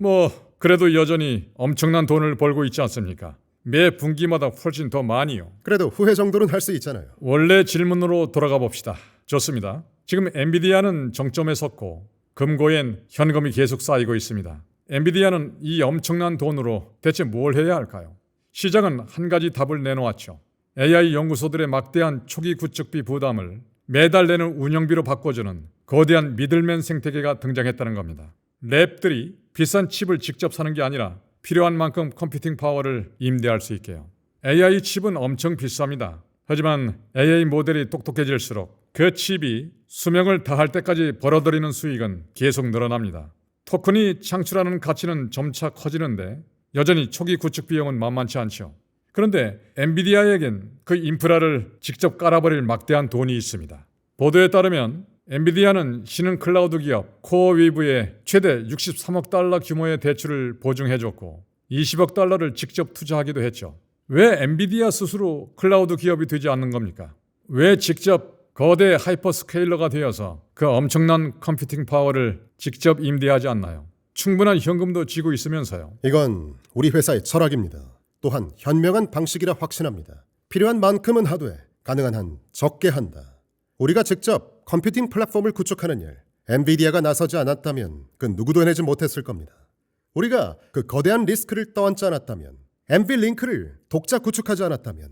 그래도 여전히 엄청난 돈을 벌고 있지 않습니까? 매 분기마다 훨씬 더 많이요. 그래도 후회 정도는 할 수 있잖아요. 원래 질문으로 돌아가 봅시다. 좋습니다. 지금 엔비디아는 정점에 섰고 금고엔 현금이 계속 쌓이고 있습니다. 엔비디아는 이 엄청난 돈으로 대체 뭘 해야 할까요? 시장은 한 가지 답을 내놓았죠. AI 연구소들의 막대한 초기 구축비 부담을 매달 내는 운영비로 바꿔주는 거대한 미들맨 생태계가 등장했다는 겁니다. 랩들이 비싼 칩을 직접 사는 게 아니라 필요한 만큼 컴퓨팅 파워를 임대할 수 있게요. AI 칩은 엄청 비쌉니다. 하지만 AI 모델이 똑똑해질수록 그 칩이 수명을 다할 때까지 벌어들이는 수익은 계속 늘어납니다. 토큰이 창출하는 가치는 점차 커지는데 여전히 초기 구축 비용은 만만치 않죠. 그런데 엔비디아에겐 그 인프라를 직접 깔아버릴 막대한 돈이 있습니다. 보도에 따르면 엔비디아는 신흥 클라우드 기업 코어위브에 최대 63억 달러 규모의 대출을 보증해줬고 20억 달러를 직접 투자하기도 했죠. 왜 엔비디아 스스로 클라우드 기업이 되지 않는 겁니까? 왜 직접 거대 하이퍼스케일러가 되어서 그 엄청난 컴퓨팅 파워를 직접 임대하지 않나요? 충분한 현금도 쥐고 있으면서요. 이건 우리 회사의 철학입니다. 또한 현명한 방식이라 확신합니다. 필요한 만큼은 하되 가능한 한 적게 한다. 우리가 직접 컴퓨팅 플랫폼을 구축하는 일, 엔비디아가 나서지 않았다면 그 누구도 해내지 못했을 겁니다. 우리가 그 거대한 리스크를 떠안지 않았다면, 엔비링크를 독자 구축하지 않았다면,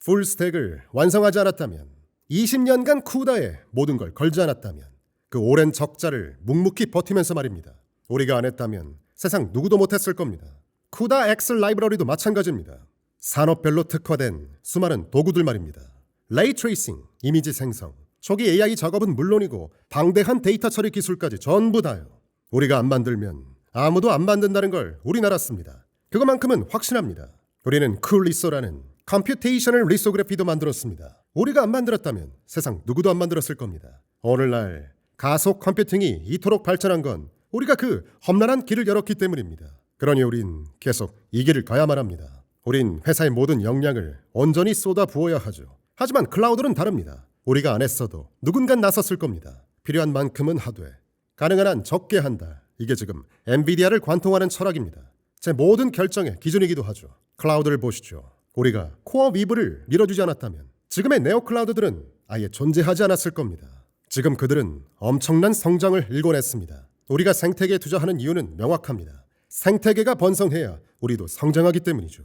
풀스택을 완성하지 않았다면, 20년간 쿠다에 모든 걸 걸지 않았다면, 그 오랜 적자를 묵묵히 버티면서 말입니다. 우리가 안 했다면 세상 누구도 못했을 겁니다. 쿠다 엑셀 라이브러리도 마찬가지입니다. 산업별로 특화된 수많은 도구들 말입니다. 레이 트레이싱, 이미지 생성, 초기 AI 작업은 물론이고 방대한 데이터 처리 기술까지 전부 다요. 우리가 안 만들면 아무도 안 만든다는 걸 우린 알았습니다. 그것만큼은 확신합니다. 우리는 쿨리소라는 컴퓨테이셔널 리소그래피도 만들었습니다. 우리가 안 만들었다면 세상 누구도 안 만들었을 겁니다. 오늘날 가속 컴퓨팅이 이토록 발전한 건 우리가 그 험난한 길을 열었기 때문입니다. 그러니 우린 계속 이 길을 가야만 합니다. 우린 회사의 모든 역량을 온전히 쏟아 부어야 하죠. 하지만 클라우드는 다릅니다. 우리가 안 했어도 누군가 나섰을 겁니다. 필요한 만큼은 하되 가능한 한 적게 한다. 이게 지금 엔비디아를 관통하는 철학입니다. 제 모든 결정의 기준이기도 하죠. 클라우드를 보시죠. 우리가 코어 위브를 밀어주지 않았다면 지금의 네오 클라우드들은 아예 존재하지 않았을 겁니다. 지금 그들은 엄청난 성장을 일궈냈습니다. 우리가 생태계에 투자하는 이유는 명확합니다. 생태계가 번성해야 우리도 성장하기 때문이죠.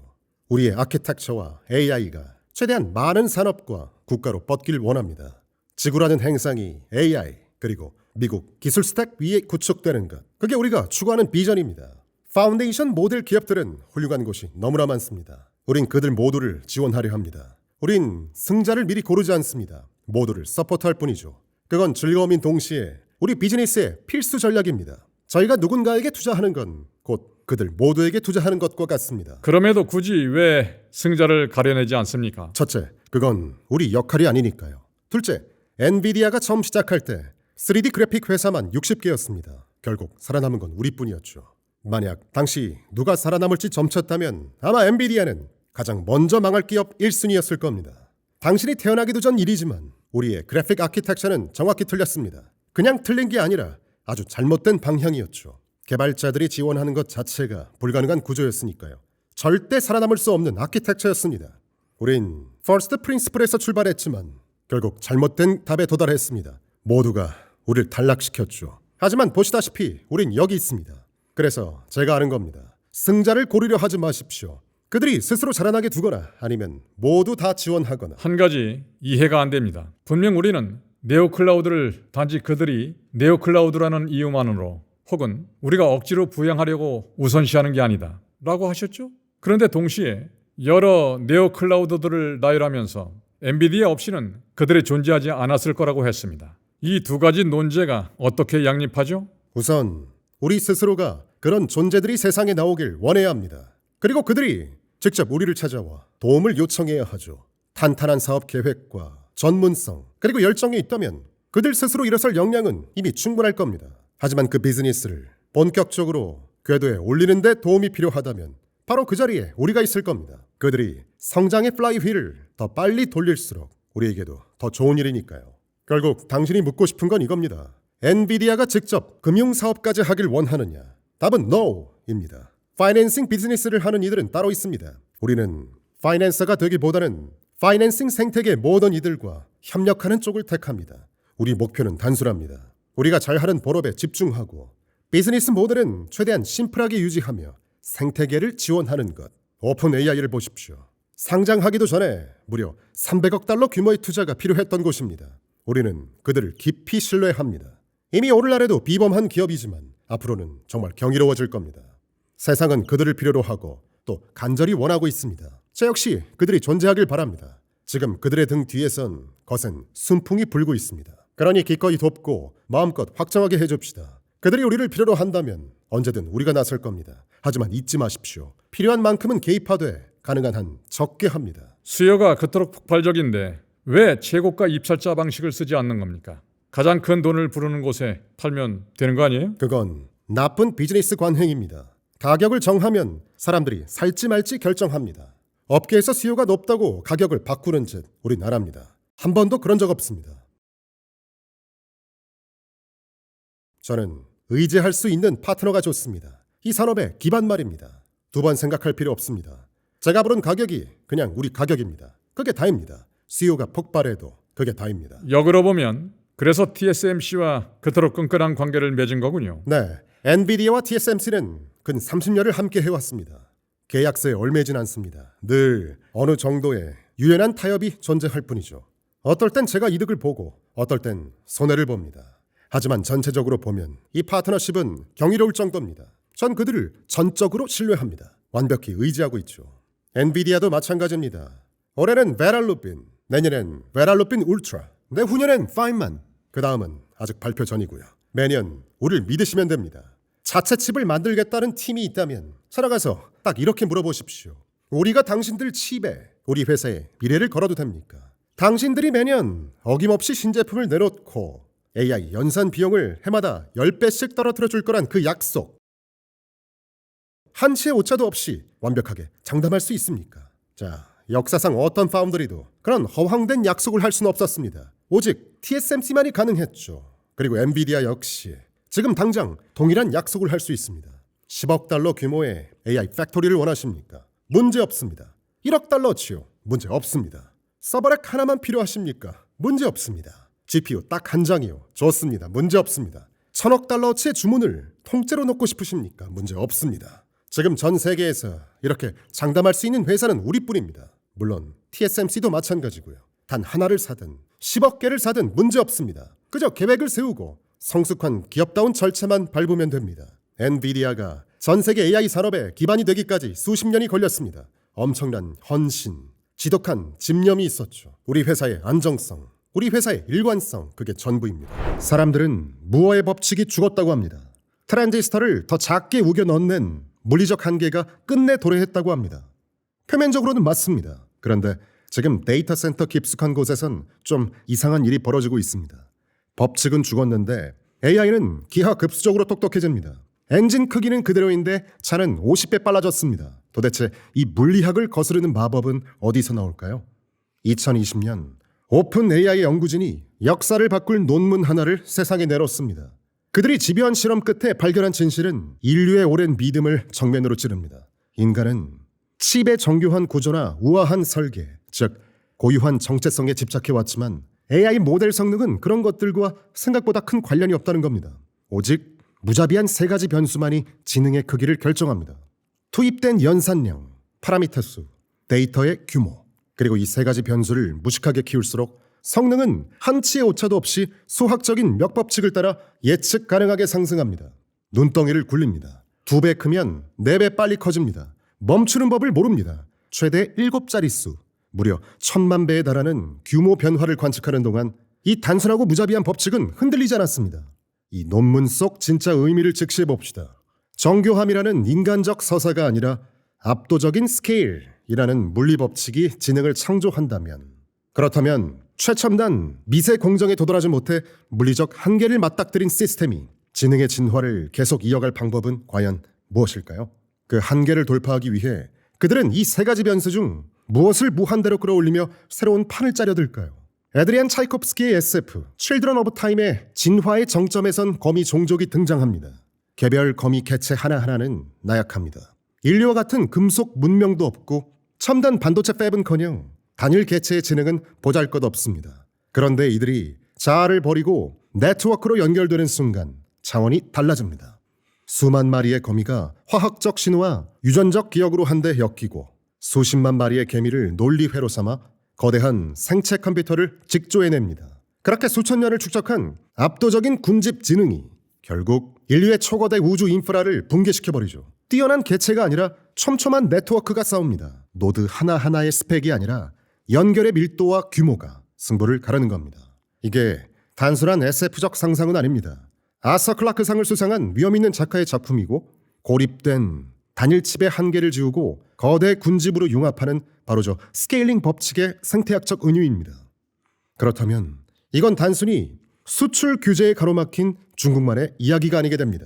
우리의 아키텍처와 AI가 최대한 많은 산업과 국가로 뻗길 원합니다. 지구라는 행성이 AI 그리고 미국 기술 스택 위에 구축되는 것, 그게 우리가 추구하는 비전입니다. 파운데이션 모델 기업들은 훌륭한 곳이 너무나 많습니다. 우린 그들 모두를 지원하려 합니다. 우린 승자를 미리 고르지 않습니다. 모두를 서포트할 뿐이죠. 그건 즐거움인 동시에 우리 비즈니스의 필수 전략입니다. 저희가 누군가에게 투자하는 건 곧 그들 모두에게 투자하는 것과 같습니다. 그럼에도 굳이 왜 승자를 가려내지 않습니까? 첫째, 그건 우리 역할이 아니니까요. 둘째, 엔비디아가 처음 시작할 때 3D 그래픽 회사만 60개였습니다. 결국 살아남은 건 우리뿐이었죠. 만약 당시 누가 살아남을지 점쳤다면 아마 엔비디아는 가장 먼저 망할 기업 1순위였을 겁니다. 당신이 태어나기도 전 일이지만 우리의 그래픽 아키텍처는 정확히 틀렸습니다. 그냥 틀린 게 아니라 아주 잘못된 방향이었죠. 개발자들이 지원하는 것 자체가 불가능한 구조였으니까요. 절대 살아남을 수 없는 아키텍처였습니다. 우린 퍼스트 프린시플에서 출발했지만 결국 잘못된 답에 도달했습니다. 모두가 우리를 탈락시켰죠. 하지만 보시다시피 우린 여기 있습니다. 그래서 제가 아는 겁니다. 승자를 고르려 하지 마십시오. 그들이 스스로 자라나게 두거나 아니면 모두 다 지원하거나. 한 가지 이해가 안 됩니다. 분명 우리는 네오클라우드를 단지 그들이 네오클라우드라는 이유만으로 혹은 우리가 억지로 부양하려고 우선시하는 게 아니다 라고 하셨죠? 그런데 동시에 여러 네오클라우드들을 나열하면서 엔비디아 없이는 그들이 존재하지 않았을 거라고 했습니다. 이 두 가지 논제가 어떻게 양립하죠? 우선 우리 스스로가 그런 존재들이 세상에 나오길 원해야 합니다. 그리고 그들이 직접 우리를 찾아와 도움을 요청해야 하죠. 탄탄한 사업 계획과 전문성 그리고 열정이 있다면 그들 스스로 일어설 역량은 이미 충분할 겁니다. 하지만 그 비즈니스를 본격적으로 궤도에 올리는 데 도움이 필요하다면 바로 그 자리에 우리가 있을 겁니다. 그들이 성장의 플라이 휠을 더 빨리 돌릴수록 우리에게도 더 좋은 일이니까요. 결국 당신이 묻고 싶은 건 이겁니다. 엔비디아가 직접 금융사업까지 하길 원하느냐? 답은 NO입니다. 파이낸싱 비즈니스를 하는 이들은 따로 있습니다. 우리는 파이낸서가 되기보다는 파이낸싱 생태계 모든 이들과 협력하는 쪽을 택합니다. 우리 목표는 단순합니다. 우리가 잘하는 본업에 집중하고 비즈니스 모델은 최대한 심플하게 유지하며 생태계를 지원하는 것. 오픈 AI를 보십시오. 상장하기도 전에 무려 300억 달러 규모의 투자가 필요했던 곳입니다. 우리는 그들을 깊이 신뢰합니다. 이미 오늘날에도 비범한 기업이지만 앞으로는 정말 경이로워질 겁니다. 세상은 그들을 필요로 하고 또 간절히 원하고 있습니다. 저 역시 그들이 존재하길 바랍니다. 지금 그들의 등 뒤에선 거센 순풍이 불고 있습니다. 그러니 기꺼이 돕고 마음껏 확장하게 해줍시다. 그들이 우리를 필요로 한다면 언제든 우리가 나설 겁니다. 하지만 잊지 마십시오. 필요한 만큼은 개입하되 가능한 한 적게 합니다. 수요가 그토록 폭발적인데 왜 최고가 입찰자 방식을 쓰지 않는 겁니까? 가장 큰 돈을 부르는 곳에 팔면 되는 거 아니에요? 그건 나쁜 비즈니스 관행입니다. 가격을 정하면 사람들이 살지 말지 결정합니다. 업계에서 수요가 높다고 가격을 바꾸는 짓 우린 안 합니다. 한 번도 그런 적 없습니다. 저는 의지할 수 있는 파트너가 좋습니다. 이 산업의 기반 말입니다. 두 번 생각할 필요 없습니다. 제가 부른 가격이 그냥 우리 가격입니다. 그게 다입니다. 수요가 폭발해도 그게 다입니다. 역으로 보면 그래서 TSMC와 그토록 끈끈한 관계를 맺은 거군요. 네, 엔비디아와 TSMC는 근 30년을 함께 해왔습니다. 계약서에 얽매진 않습니다. 늘 어느 정도의 유연한 타협이 존재할 뿐이죠. 어떨 땐 제가 이득을 보고 어떨 땐 손해를 봅니다. 하지만 전체적으로 보면 이 파트너십은 경이로울 정도입니다. 전 그들을 전적으로 신뢰합니다. 완벽히 의지하고 있죠. 엔비디아도 마찬가지입니다. 올해는 베랄루핀, 내년엔 베랄루핀 울트라, 내후년엔 파인만, 그 다음은 아직 발표 전이고요. 매년 우리를 믿으시면 됩니다. 자체 칩을 만들겠다는 팀이 있다면 살아가서 딱 이렇게 물어보십시오. 우리가 당신들 칩에 우리 회사에 미래를 걸어도 됩니까? 당신들이 매년 어김없이 신제품을 내놓고 AI 연산 비용을 해마다 10배씩 떨어뜨려 줄 거란 그 약속. 한치의 오차도 없이 완벽하게 장담할 수 있습니까? 자, 역사상 어떤 파운드리도 그런 허황된 약속을 할 수는 없었습니다. 오직 TSMC만이 가능했죠. 그리고 엔비디아 역시 지금 당장 동일한 약속을 할 수 있습니다. 10억 달러 규모의 AI 팩토리를 원하십니까? 문제 없습니다. 1억 달러치요? 문제 없습니다. 서버렉 하나만 필요하십니까? 문제 없습니다. GPU 딱 한 장이요. 좋습니다. 문제 없습니다. 1000억 달러치의 주문을 통째로 넣고 싶으십니까? 문제 없습니다. 지금 전 세계에서 이렇게 장담할 수 있는 회사는 우리뿐입니다. 물론 TSMC도 마찬가지고요. 단 하나를 사든 10억 개를 사든 문제 없습니다. 그저 계획을 세우고 성숙한 기업다운 절차만 밟으면 됩니다. 엔비디아가 전 세계 AI 산업의 기반이 되기까지 수십 년이 걸렸습니다. 엄청난 헌신, 지독한 집념이 있었죠. 우리 회사의 안정성, 우리 회사의 일관성, 그게 전부입니다. 사람들은 무어의 법칙이 죽었다고 합니다. 트랜지스터를 더 작게 우겨 넣는 물리적 한계가 끝내 도래했다고 합니다. 표면적으로는 맞습니다. 그런데 지금 데이터 센터 깊숙한 곳에선 좀 이상한 일이 벌어지고 있습니다. 법칙은 죽었는데 AI는 기하급수적으로 똑똑해집니다. 엔진 크기는 그대로인데 차는 50배 빨라졌습니다. 도대체 이 물리학을 거스르는 마법은 어디서 나올까요? 2020년 오픈 AI 연구진이 역사를 바꿀 논문 하나를 세상에 내놓습니다. 그들이 집요한 실험 끝에 발견한 진실은 인류의 오랜 믿음을 정면으로 찌릅니다. 인간은 칩의 정교한 구조나 우아한 설계, 즉 고유한 정체성에 집착해왔지만 AI 모델 성능은 그런 것들과 생각보다 큰 관련이 없다는 겁니다. 오직 무자비한 세 가지 변수만이 지능의 크기를 결정합니다. 투입된 연산량, 파라미터 수, 데이터의 규모, 그리고 이 세 가지 변수를 무식하게 키울수록 성능은 한치의 오차도 없이 수학적인 몇 법칙을 따라 예측 가능하게 상승합니다. 눈덩이를 굴립니다. 2배 크면 4배 빨리 커집니다. 멈추는 법을 모릅니다. 최대 7자릿수, 무려 1000만 배에 달하는 규모 변화를 관측하는 동안 이 단순하고 무자비한 법칙은 흔들리지 않았습니다. 이 논문 속 진짜 의미를 직시해 봅시다. 정교함이라는 인간적 서사가 아니라 압도적인 스케일이라는 물리 법칙이 지능을 창조한다면, 그렇다면 최첨단 미세 공정에 도달하지 못해 물리적 한계를 맞닥뜨린 시스템이 지능의 진화를 계속 이어갈 방법은 과연 무엇일까요? 그 한계를 돌파하기 위해 그들은 이 세 가지 변수 중 무엇을 무한대로 끌어올리며 새로운 판을 짜려들까요? 에드리안 차이콥스키의 SF Children of Time의 진화의 정점에선 거미 종족이 등장합니다. 개별 거미 개체 하나하나는 나약합니다. 인류와 같은 금속 문명도 없고 첨단 반도체 팹은커녕 단일 개체의 지능은 보잘것없습니다. 그런데 이들이 자아를 버리고 네트워크로 연결되는 순간 차원이 달라집니다. 수만 마리의 거미가 화학적 신호와 유전적 기억으로 한데 엮이고 수십만 마리의 개미를 논리회로 삼아 거대한 생체 컴퓨터를 직조해냅니다. 그렇게 수천 년을 축적한 압도적인 군집 지능이 결국 인류의 초거대 우주 인프라를 붕괴시켜버리죠. 뛰어난 개체가 아니라 촘촘한 네트워크가 싸웁니다. 노드 하나하나의 스펙이 아니라 연결의 밀도와 규모가 승부를 가르는 겁니다. 이게 단순한 SF적 상상은 아닙니다. 아서 클라크상을 수상한 위험있는 작가의 작품이고 고립된 단일 칩의 한계를 지우고 거대 군집으로 융합하는 바로 저 스케일링 법칙의 생태학적 은유입니다. 그렇다면 이건 단순히 수출 규제에 가로막힌 중국만의 이야기가 아니게 됩니다.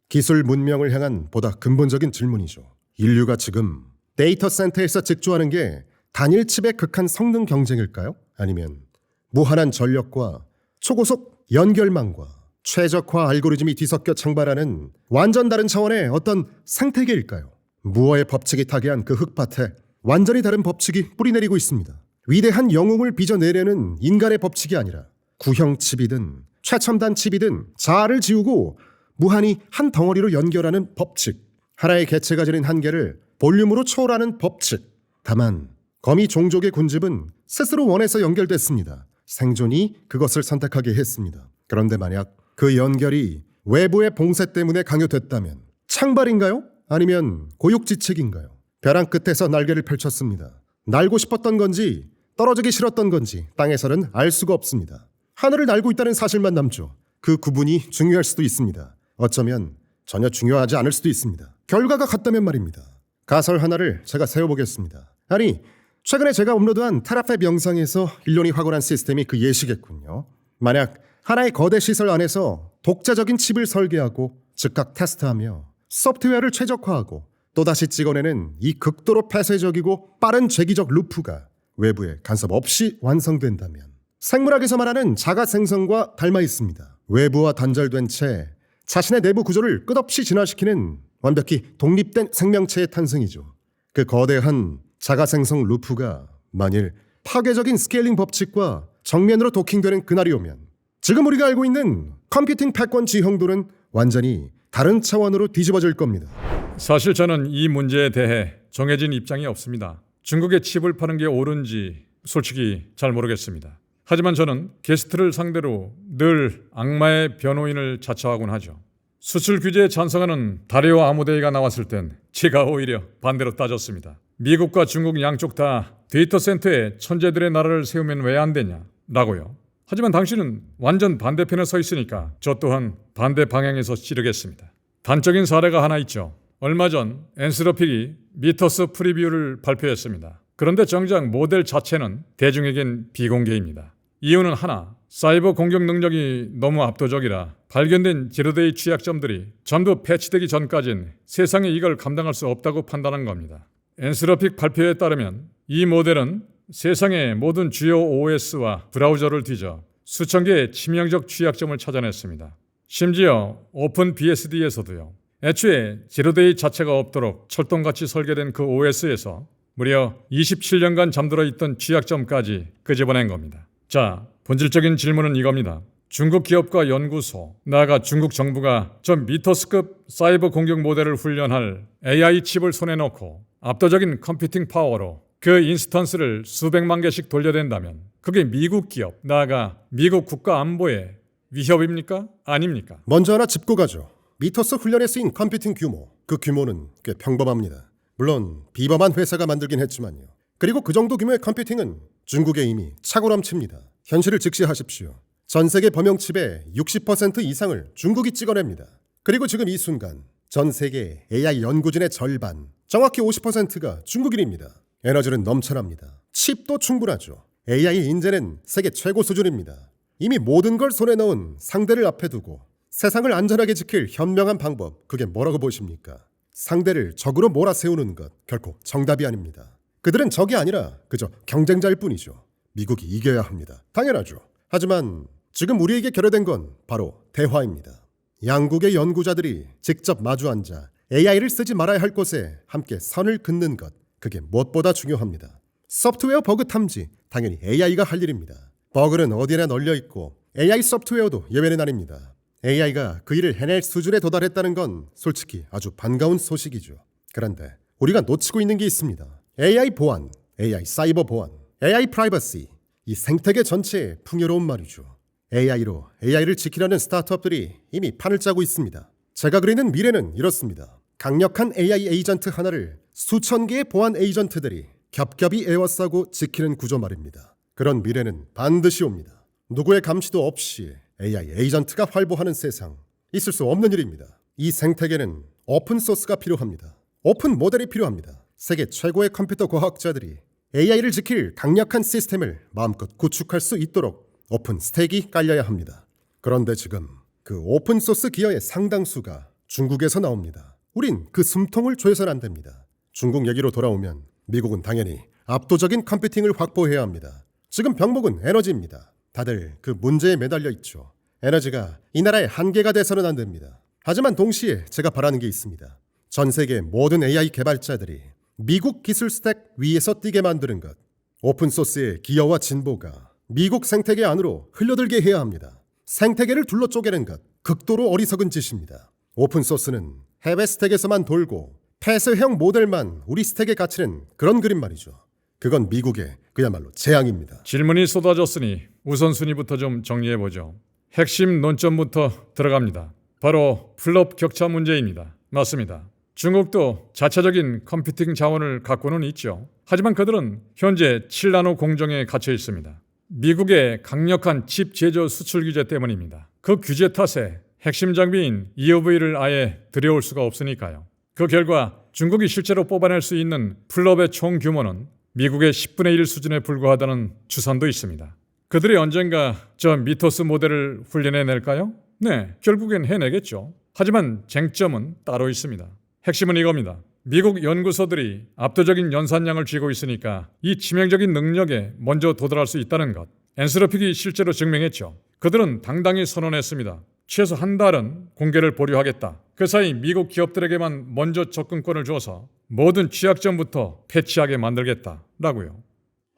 기술 문명을 향한 보다 근본적인 질문이죠. 인류가 지금 데이터 센터에서 직조하는 게 단일 칩의 극한 성능 경쟁일까요? 아니면 무한한 전력과 초고속 연결망과 최적화 알고리즘이 뒤섞여 창발하는 완전 다른 차원의 어떤 생태계일까요? 무어의 법칙이 타개한 그 흙밭에 완전히 다른 법칙이 뿌리내리고 있습니다. 위대한 영웅을 빚어내려는 인간의 법칙이 아니라 구형 칩이든 최첨단 칩이든 자아를 지우고 무한히 한 덩어리로 연결하는 법칙. 하나의 개체가 지닌 한계를 볼륨으로 초월하는 법칙. 다만 거미 종족의 군집은 스스로 원해서 연결됐습니다. 생존이 그것을 선택하게 했습니다. 그런데 만약 그 연결이 외부의 봉쇄 때문에 강요됐다면 창발인가요? 아니면 고육지책인가요? 벼랑 끝에서 날개를 펼쳤습니다. 날고 싶었던 건지 떨어지기 싫었던 건지 땅에서는 알 수가 없습니다. 하늘을 날고 있다는 사실만 남죠. 그 구분이 중요할 수도 있습니다. 어쩌면 전혀 중요하지 않을 수도 있습니다. 결과가 같다면 말입니다. 가설 하나를 제가 세워보겠습니다. 아니, 최근에 제가 업로드한 테라팹 영상에서 일론이 확언한 시스템이 그 예시겠군요. 만약 하나의 거대 시설 안에서 독자적인 칩을 설계하고 즉각 테스트하며 소프트웨어를 최적화하고 또다시 찍어내는 이 극도로 폐쇄적이고 빠른 재기적 루프가 외부에 간섭 없이 완성된다면 생물학에서 말하는 자가 생성과 닮아 있습니다. 외부와 단절된 채 자신의 내부 구조를 끝없이 진화시키는 완벽히 독립된 생명체의 탄생이죠. 그 거대한 자가 생성 루프가 만일 파괴적인 스케일링 법칙과 정면으로 도킹되는 그날이 오면 지금 우리가 알고 있는 컴퓨팅 패권 지형도는 완전히 다른 차원으로 뒤집어질 겁니다. 사실 저는 이 문제에 대해 정해진 입장이 없습니다. 중국에 칩을 파는 게 옳은지 솔직히 잘 모르겠습니다. 하지만 저는 게스트를 상대로 늘 악마의 변호인을 자처하곤 하죠. 수출 규제에 찬성하는 다리오 아모데이가 나왔을 땐 제가 오히려 반대로 따졌습니다. 미국과 중국 양쪽 다 데이터 센터에 천재들의 나라를 세우면 왜 안 되냐 라고요. 하지만 당신은 완전 반대편에 서 있으니까 저 또한 반대 방향에서 찌르겠습니다. 단적인 사례가 하나 있죠. 얼마 전 엔스로픽이 미터스 프리뷰를 발표했습니다. 그런데 정작 모델 자체는 대중에겐 비공개입니다. 이유는 하나, 사이버 공격 능력이 너무 압도적이라 발견된 제로데이 취약점들이 전부 패치되기 전까진 세상에 이걸 감당할 수 없다고 판단한 겁니다. 엔스로픽 발표에 따르면 이 모델은 세상의 모든 주요 OS와 브라우저를 뒤져 수천 개의 치명적 취약점을 찾아냈습니다. 심지어 오픈 BSD에서도요. 애초에 제로데이 자체가 없도록 철동같이 설계된 그 OS에서 무려 27년간 잠들어 있던 취약점까지 끄집어낸 겁니다. 자, 본질적인 질문은 이겁니다. 중국 기업과 연구소, 나아가 중국 정부가 저 미터스급 사이버 공격 모델을 훈련할 AI 칩을 손에 넣고 압도적인 컴퓨팅 파워로 그 인스턴스를 수백만 개씩 돌려댄다면 그게 미국 기업, 나아가 미국 국가 안보에 위협입니까? 아닙니까? 먼저 하나 짚고 가죠. 미터스 훈련에 쓰인 컴퓨팅 규모, 그 규모는 꽤 평범합니다. 물론 비범한 회사가 만들긴 했지만요. 그리고 그 정도 규모의 컴퓨팅은 중국에 이미 차고 넘칩니다. 현실을 직시하십시오. 전 세계 범용칩의 60% 이상을 중국이 찍어냅니다. 그리고 지금 이 순간 전 세계 AI 연구진의 절반, 정확히 50%가 중국인입니다. 에너지는 넘쳐납니다. 칩도 충분하죠. AI 인재는 세계 최고 수준입니다. 이미 모든 걸 손에 넣은 상대를 앞에 두고 세상을 안전하게 지킬 현명한 방법, 그게 뭐라고 보십니까? 상대를 적으로 몰아세우는 것, 결코 정답이 아닙니다. 그들은 적이 아니라 그저 경쟁자일 뿐이죠. 미국이 이겨야 합니다. 당연하죠. 하지만 지금 우리에게 결여된 건 바로 대화입니다. 양국의 연구자들이 직접 마주 앉아 AI를 쓰지 말아야 할 곳에 함께 선을 긋는 것, 그게 무엇보다 중요합니다. 소프트웨어 버그 탐지, 당연히 AI가 할 일입니다. 버그는 어디에나 널려 있고 AI 소프트웨어도 예외는 아닙니다. AI가 그 일을 해낼 수준에 도달했다는 건 솔직히 아주 반가운 소식이죠. 그런데 우리가 놓치고 있는 게 있습니다. AI 보안, AI 사이버 보안, AI 프라이버시, 이 생태계 전체의 풍요로운 말이죠. AI로 AI를 지키려는 스타트업들이 이미 판을 짜고 있습니다. 제가 그리는 미래는 이렇습니다. 강력한 AI 에이전트 하나를 수천 개의 보안 에이전트들이 겹겹이 에워싸고 지키는 구조 말입니다. 그런 미래는 반드시 옵니다. 누구의 감시도 없이 AI 에이전트가 활보하는 세상, 있을 수 없는 일입니다. 이 생태계는 오픈 소스가 필요합니다. 오픈 모델이 필요합니다. 세계 최고의 컴퓨터 과학자들이 AI를 지킬 강력한 시스템을 마음껏 구축할 수 있도록 오픈 스택이 깔려야 합니다. 그런데 지금 그 오픈 소스 기여의 상당수가 중국에서 나옵니다. 우린 그 숨통을 조여서는 안 됩니다. 중국 얘기로 돌아오면 미국은 당연히 압도적인 컴퓨팅을 확보해야 합니다. 지금 병목은 에너지입니다. 다들 그 문제에 매달려 있죠. 에너지가 이 나라의 한계가 돼서는 안 됩니다. 하지만 동시에 제가 바라는 게 있습니다. 전 세계 모든 AI 개발자들이 미국 기술 스택 위에서 뛰게 만드는 것, 오픈소스의 기여와 진보가 미국 생태계 안으로 흘러들게 해야 합니다. 생태계를 둘러 쪼개는 것, 극도로 어리석은 짓입니다. 오픈소스는 해외 스택에서만 돌고 폐쇄형 모델만 우리 스택에 갇히는 그런 그림 말이죠. 그건 미국의 그야말로 재앙입니다. 질문이 쏟아졌으니 우선순위부터 좀 정리해보죠. 핵심 논점부터 들어갑니다. 바로 플롭 격차 문제입니다. 맞습니다. 중국도 자체적인 컴퓨팅 자원을 갖고는 있죠. 하지만 그들은 현재 7나노 공정에 갇혀 있습니다. 미국의 강력한 칩 제조 수출 규제 때문입니다. 그 규제 탓에 핵심 장비인 EUV를 아예 들여올 수가 없으니까요. 그 결과 중국이 실제로 뽑아낼 수 있는 플롭의 총 규모는 미국의 10분의 1 수준에 불과하다는 추산도 있습니다. 그들이 언젠가 저 미터스 모델을 훈련해낼까요? 네, 결국엔 해내겠죠. 하지만 쟁점은 따로 있습니다. 핵심은 이겁니다. 미국 연구소들이 압도적인 연산량을 쥐고 있으니까 이 치명적인 능력에 먼저 도달할 수 있다는 것. 엔스로픽이 실제로 증명했죠. 그들은 당당히 선언했습니다. 최소 한 달은 공개를 보류하겠다. 그 사이 미국 기업들에게만 먼저 접근권을 줘서 모든 취약점부터 패치하게 만들겠다라고요.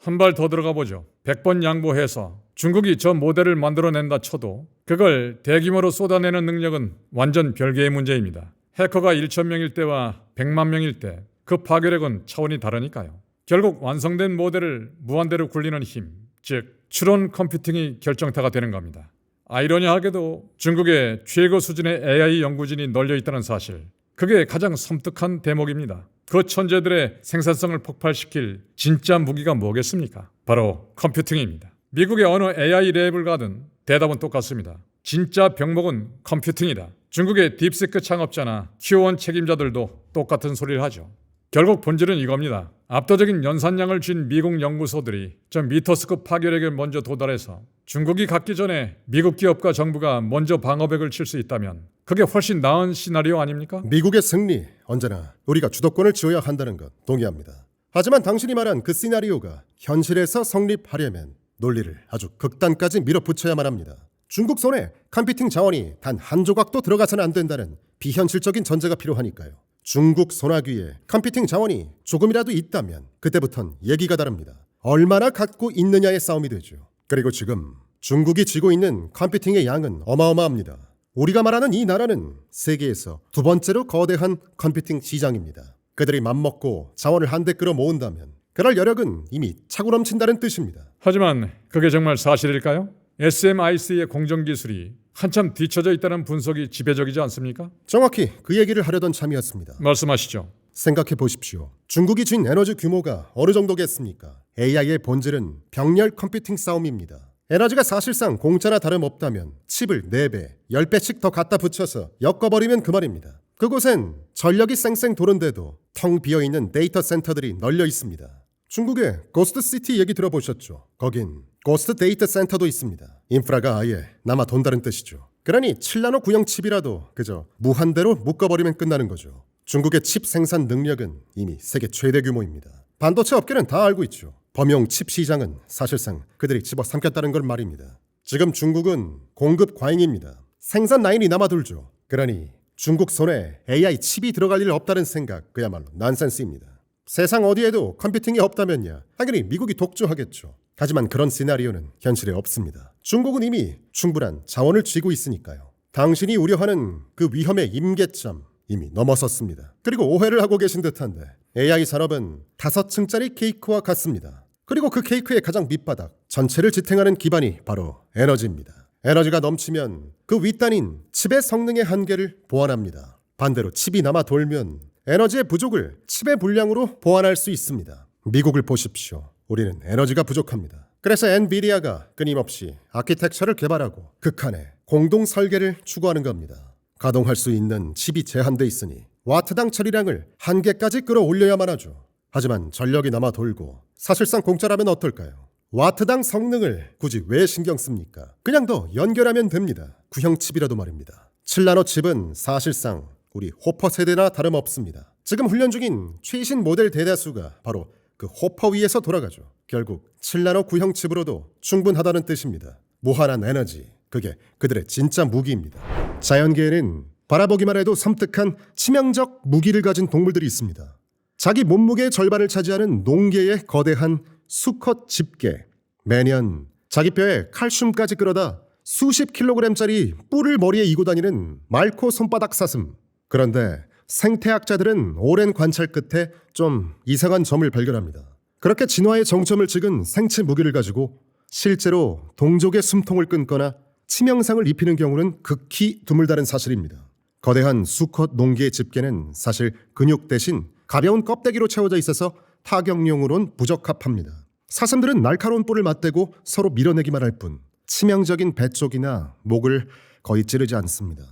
한 발 더 들어가 보죠. 100번 양보해서 중국이 저 모델을 만들어낸다 쳐도 그걸 대규모로 쏟아내는 능력은 완전 별개의 문제입니다. 해커가 1,000명일 때와 100만 명일 때 그 파괴력은 차원이 다르니까요. 결국 완성된 모델을 무한대로 굴리는 힘, 즉 추론 컴퓨팅이 결정타가 되는 겁니다. 아이러니하게도 중국에 최고 수준의 AI 연구진이 널려 있다는 사실, 그게 가장 섬뜩한 대목입니다. 그 천재들의 생산성을 폭발시킬 진짜 무기가 뭐겠습니까? 바로 컴퓨팅입니다. 미국의 어느 AI 랩을 가든 대답은 똑같습니다. 진짜 병목은 컴퓨팅이다. 중국의 딥시크 창업자나 Q1 책임자들도 똑같은 소리를 하죠. 결국 본질은 이겁니다. 압도적인 연산량을 쥔 미국 연구소들이 저 미터스급 파괴력에 먼저 도달해서 중국이 갖기 전에 미국 기업과 정부가 먼저 방어벽을 칠 수 있다면 그게 훨씬 나은 시나리오 아닙니까? 미국의 승리, 언제나 우리가 주도권을 쥐어야 한다는 것 동의합니다. 하지만 당신이 말한 그 시나리오가 현실에서 성립하려면 논리를 아주 극단까지 밀어붙여야만 합니다. 중국 손에 컴퓨팅 자원이 단 한 조각도 들어가서는 안 된다는 비현실적인 전제가 필요하니까요. 중국 손아귀에 컴퓨팅 자원이 조금이라도 있다면 그때부턴 얘기가 다릅니다. 얼마나 갖고 있느냐의 싸움이 되죠. 그리고 지금 중국이 쥐고 있는 컴퓨팅의 양은 어마어마합니다. 우리가 말하는 이 나라는 세계에서 두 번째로 거대한 컴퓨팅 시장입니다. 그들이 맘먹고 자원을 한데 끌어 모은다면 그럴 여력은 이미 차고 넘친다는 뜻입니다. 하지만 그게 정말 사실일까요? SMIC의 공정기술이 한참 뒤처져 있다는 분석이 지배적이지 않습니까? 정확히 그 얘기를 하려던 참이었습니다. 말씀하시죠. 생각해 보십시오. 중국이 쥔 에너지 규모가 어느 정도겠습니까? AI의 본질은 병렬 컴퓨팅 싸움입니다. 에너지가 사실상 공짜나 다름없다면 칩을 4배, 10배씩 더 갖다 붙여서 엮어버리면 그 말입니다. 그곳엔 전력이 쌩쌩 도는데도 텅 비어있는 데이터 센터들이 널려 있습니다. 중국의 고스트시티 얘기 들어보셨죠? 거긴 고스트 데이터 센터도 있습니다. 인프라가 아예 남아 돈다는 뜻이죠. 그러니 7나노 구형 칩이라도 그저 무한대로 묶어버리면 끝나는 거죠. 중국의 칩 생산 능력은 이미 세계 최대 규모입니다. 반도체 업계는 다 알고 있죠. 범용 칩 시장은 사실상 그들이 집어삼켰다는 걸 말입니다. 지금 중국은 공급 과잉입니다. 생산 라인이 남아돌죠. 그러니 중국 손에 AI 칩이 들어갈 일 없다는 생각, 그야말로 난센스입니다. 세상 어디에도 컴퓨팅이 없다면야 당연히 미국이 독주하겠죠. 하지만 그런 시나리오는 현실에 없습니다. 중국은 이미 충분한 자원을 쥐고 있으니까요. 당신이 우려하는 그 위험의 임계점 이미 넘어섰습니다. 그리고 오해를 하고 계신 듯한데 AI 산업은 5층짜리 케이크와 같습니다. 그리고 그 케이크의 가장 밑바닥, 전체를 지탱하는 기반이 바로 에너지입니다. 에너지가 넘치면 그 윗단인 칩의 성능의 한계를 보완합니다. 반대로 칩이 남아 돌면 에너지의 부족을 칩의 분량으로 보완할 수 있습니다. 미국을 보십시오. 우리는 에너지가 부족합니다. 그래서 엔비디아가 끊임없이 아키텍처를 개발하고 극한의 공동 설계를 추구하는 겁니다. 가동할 수 있는 칩이 제한돼 있으니 와트당 처리량을 한계까지 끌어올려야만 하죠. 하지만 전력이 남아 돌고 사실상 공짜라면 어떨까요? 와트당 성능을 굳이 왜 신경 씁니까? 그냥 더 연결하면 됩니다. 구형 칩이라도 말입니다. 7나노 칩은 사실상 우리 호퍼 세대나 다름없습니다. 지금 훈련 중인 최신 모델 대다수가 바로 그 호퍼 위에서 돌아가죠. 결국 7나노 구형 칩으로도 충분하다는 뜻입니다. 무한한 에너지, 그게 그들의 진짜 무기입니다. 자연계에는 바라보기만 해도 섬뜩한 치명적 무기를 가진 동물들이 있습니다. 자기 몸무게의 절반을 차지하는 농계의 거대한 수컷 집게, 매년 자기 뼈에 칼슘까지 끌어다 수십 킬로그램짜리 뿔을 머리에 이고 다니는 말코 손바닥 사슴. 그런데 생태학자들은 오랜 관찰 끝에 좀 이상한 점을 발견합니다. 그렇게 진화의 정점을 찍은 생체 무기를 가지고 실제로 동족의 숨통을 끊거나 치명상을 입히는 경우는 극히 드물다는 사실입니다. 거대한 수컷 농기의 집게는 사실 근육 대신 가벼운 껍데기로 채워져 있어서 타격용으론 부적합합니다. 사슴들은 날카로운 뿔을 맞대고 서로 밀어내기만 할 뿐 치명적인 배 쪽이나 목을 거의 찌르지 않습니다.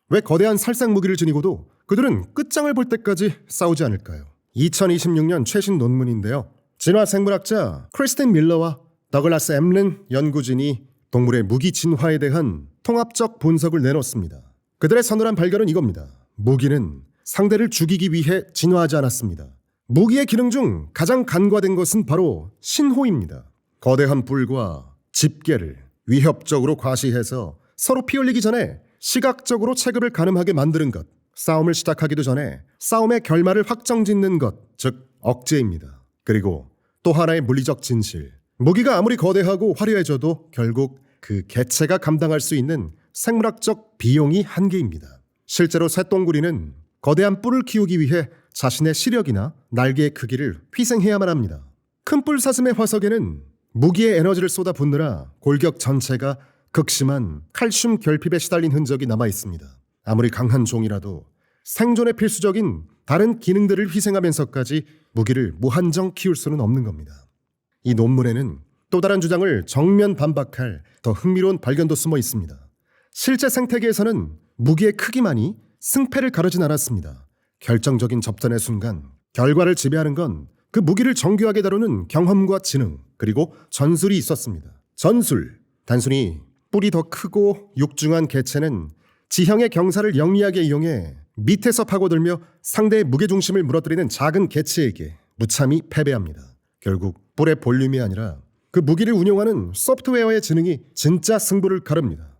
왜 거대한 살상 무기를 지니고도 그들은 끝장을 볼 때까지 싸우지 않을까요? 2026년 최신 논문인데요. 진화 생물학자 크리스틴 밀러와 더글라스 엠른 연구진이 동물의 무기 진화에 대한 통합적 분석을 내놓습니다. 그들의 서늘한 발견은 이겁니다. 무기는 상대를 죽이기 위해 진화하지 않았습니다. 무기의 기능 중 가장 간과된 것은 바로 신호입니다. 거대한 뿔과 집게를 위협적으로 과시해서 서로 피 흘리기 전에 시각적으로 체급을 가늠하게 만드는 것, 싸움을 시작하기도 전에 싸움의 결말을 확정짓는 것, 즉 억제입니다. 그리고 또 하나의 물리적 진실, 무기가 아무리 거대하고 화려해져도 결국 그 개체가 감당할 수 있는 생물학적 비용이 한계입니다. 실제로 새똥구리는 거대한 뿔을 키우기 위해 자신의 시력이나 날개의 크기를 희생해야만 합니다. 큰 뿔 사슴의 화석에는 무기의 에너지를 쏟아붓느라 골격 전체가 극심한 칼슘 결핍에 시달린 흔적이 남아 있습니다. 아무리 강한 종이라도 생존에 필수적인 다른 기능들을 희생하면서까지 무기를 무한정 키울 수는 없는 겁니다. 이 논문에는 또 다른 주장을 정면 반박할 더 흥미로운 발견도 숨어 있습니다. 실제 생태계에서는 무기의 크기만이 승패를 가르진 않았습니다. 결정적인 접전의 순간 결과를 지배하는 건 그 무기를 정교하게 다루는 경험과 지능, 그리고 전술이 있었습니다. 전술, 단순히 뿔이 더 크고 육중한 개체는 지형의 경사를 영리하게 이용해 밑에서 파고들며 상대의 무게중심을 무너뜨리는 작은 개체에게 무참히 패배합니다. 결국 뿔의 볼륨이 아니라 그 무기를 운용하는 소프트웨어의 지능이 진짜 승부를 가릅니다.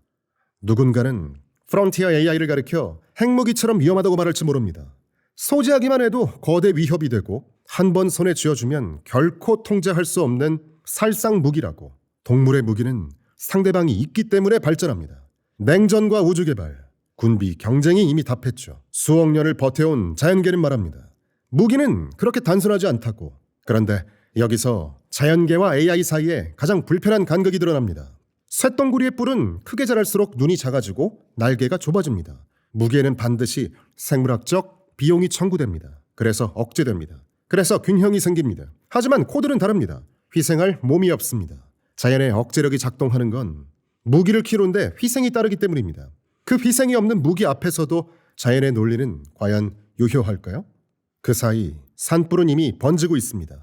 누군가는 프론티어 AI를 가리켜 핵무기처럼 위험하다고 말할지 모릅니다. 소지하기만 해도 거대 위협이 되고 한 번 손에 쥐어주면 결코 통제할 수 없는 살상 무기라고. 동물의 무기는 상대방이 있기 때문에 발전합니다. 냉전과 우주개발, 군비, 경쟁이 이미 답했죠. 수억 년을 버텨온 자연계는 말합니다. 무기는 그렇게 단순하지 않다고. 그런데 여기서 자연계와 AI 사이에 가장 불편한 간극이 드러납니다. 쇳덩구리의 뿔은 크게 자랄수록 눈이 작아지고 날개가 좁아집니다. 무기에는 반드시 생물학적 비용이 청구됩니다. 그래서 억제됩니다. 그래서 균형이 생깁니다. 하지만 코드는 다릅니다. 희생할 몸이 없습니다. 자연의 억제력이 작동하는 건 무기를 키우는데 희생이 따르기 때문입니다. 그 희생이 없는 무기 앞에서도 자연의 논리는 과연 유효할까요? 그 사이 산불은 이미 번지고 있습니다.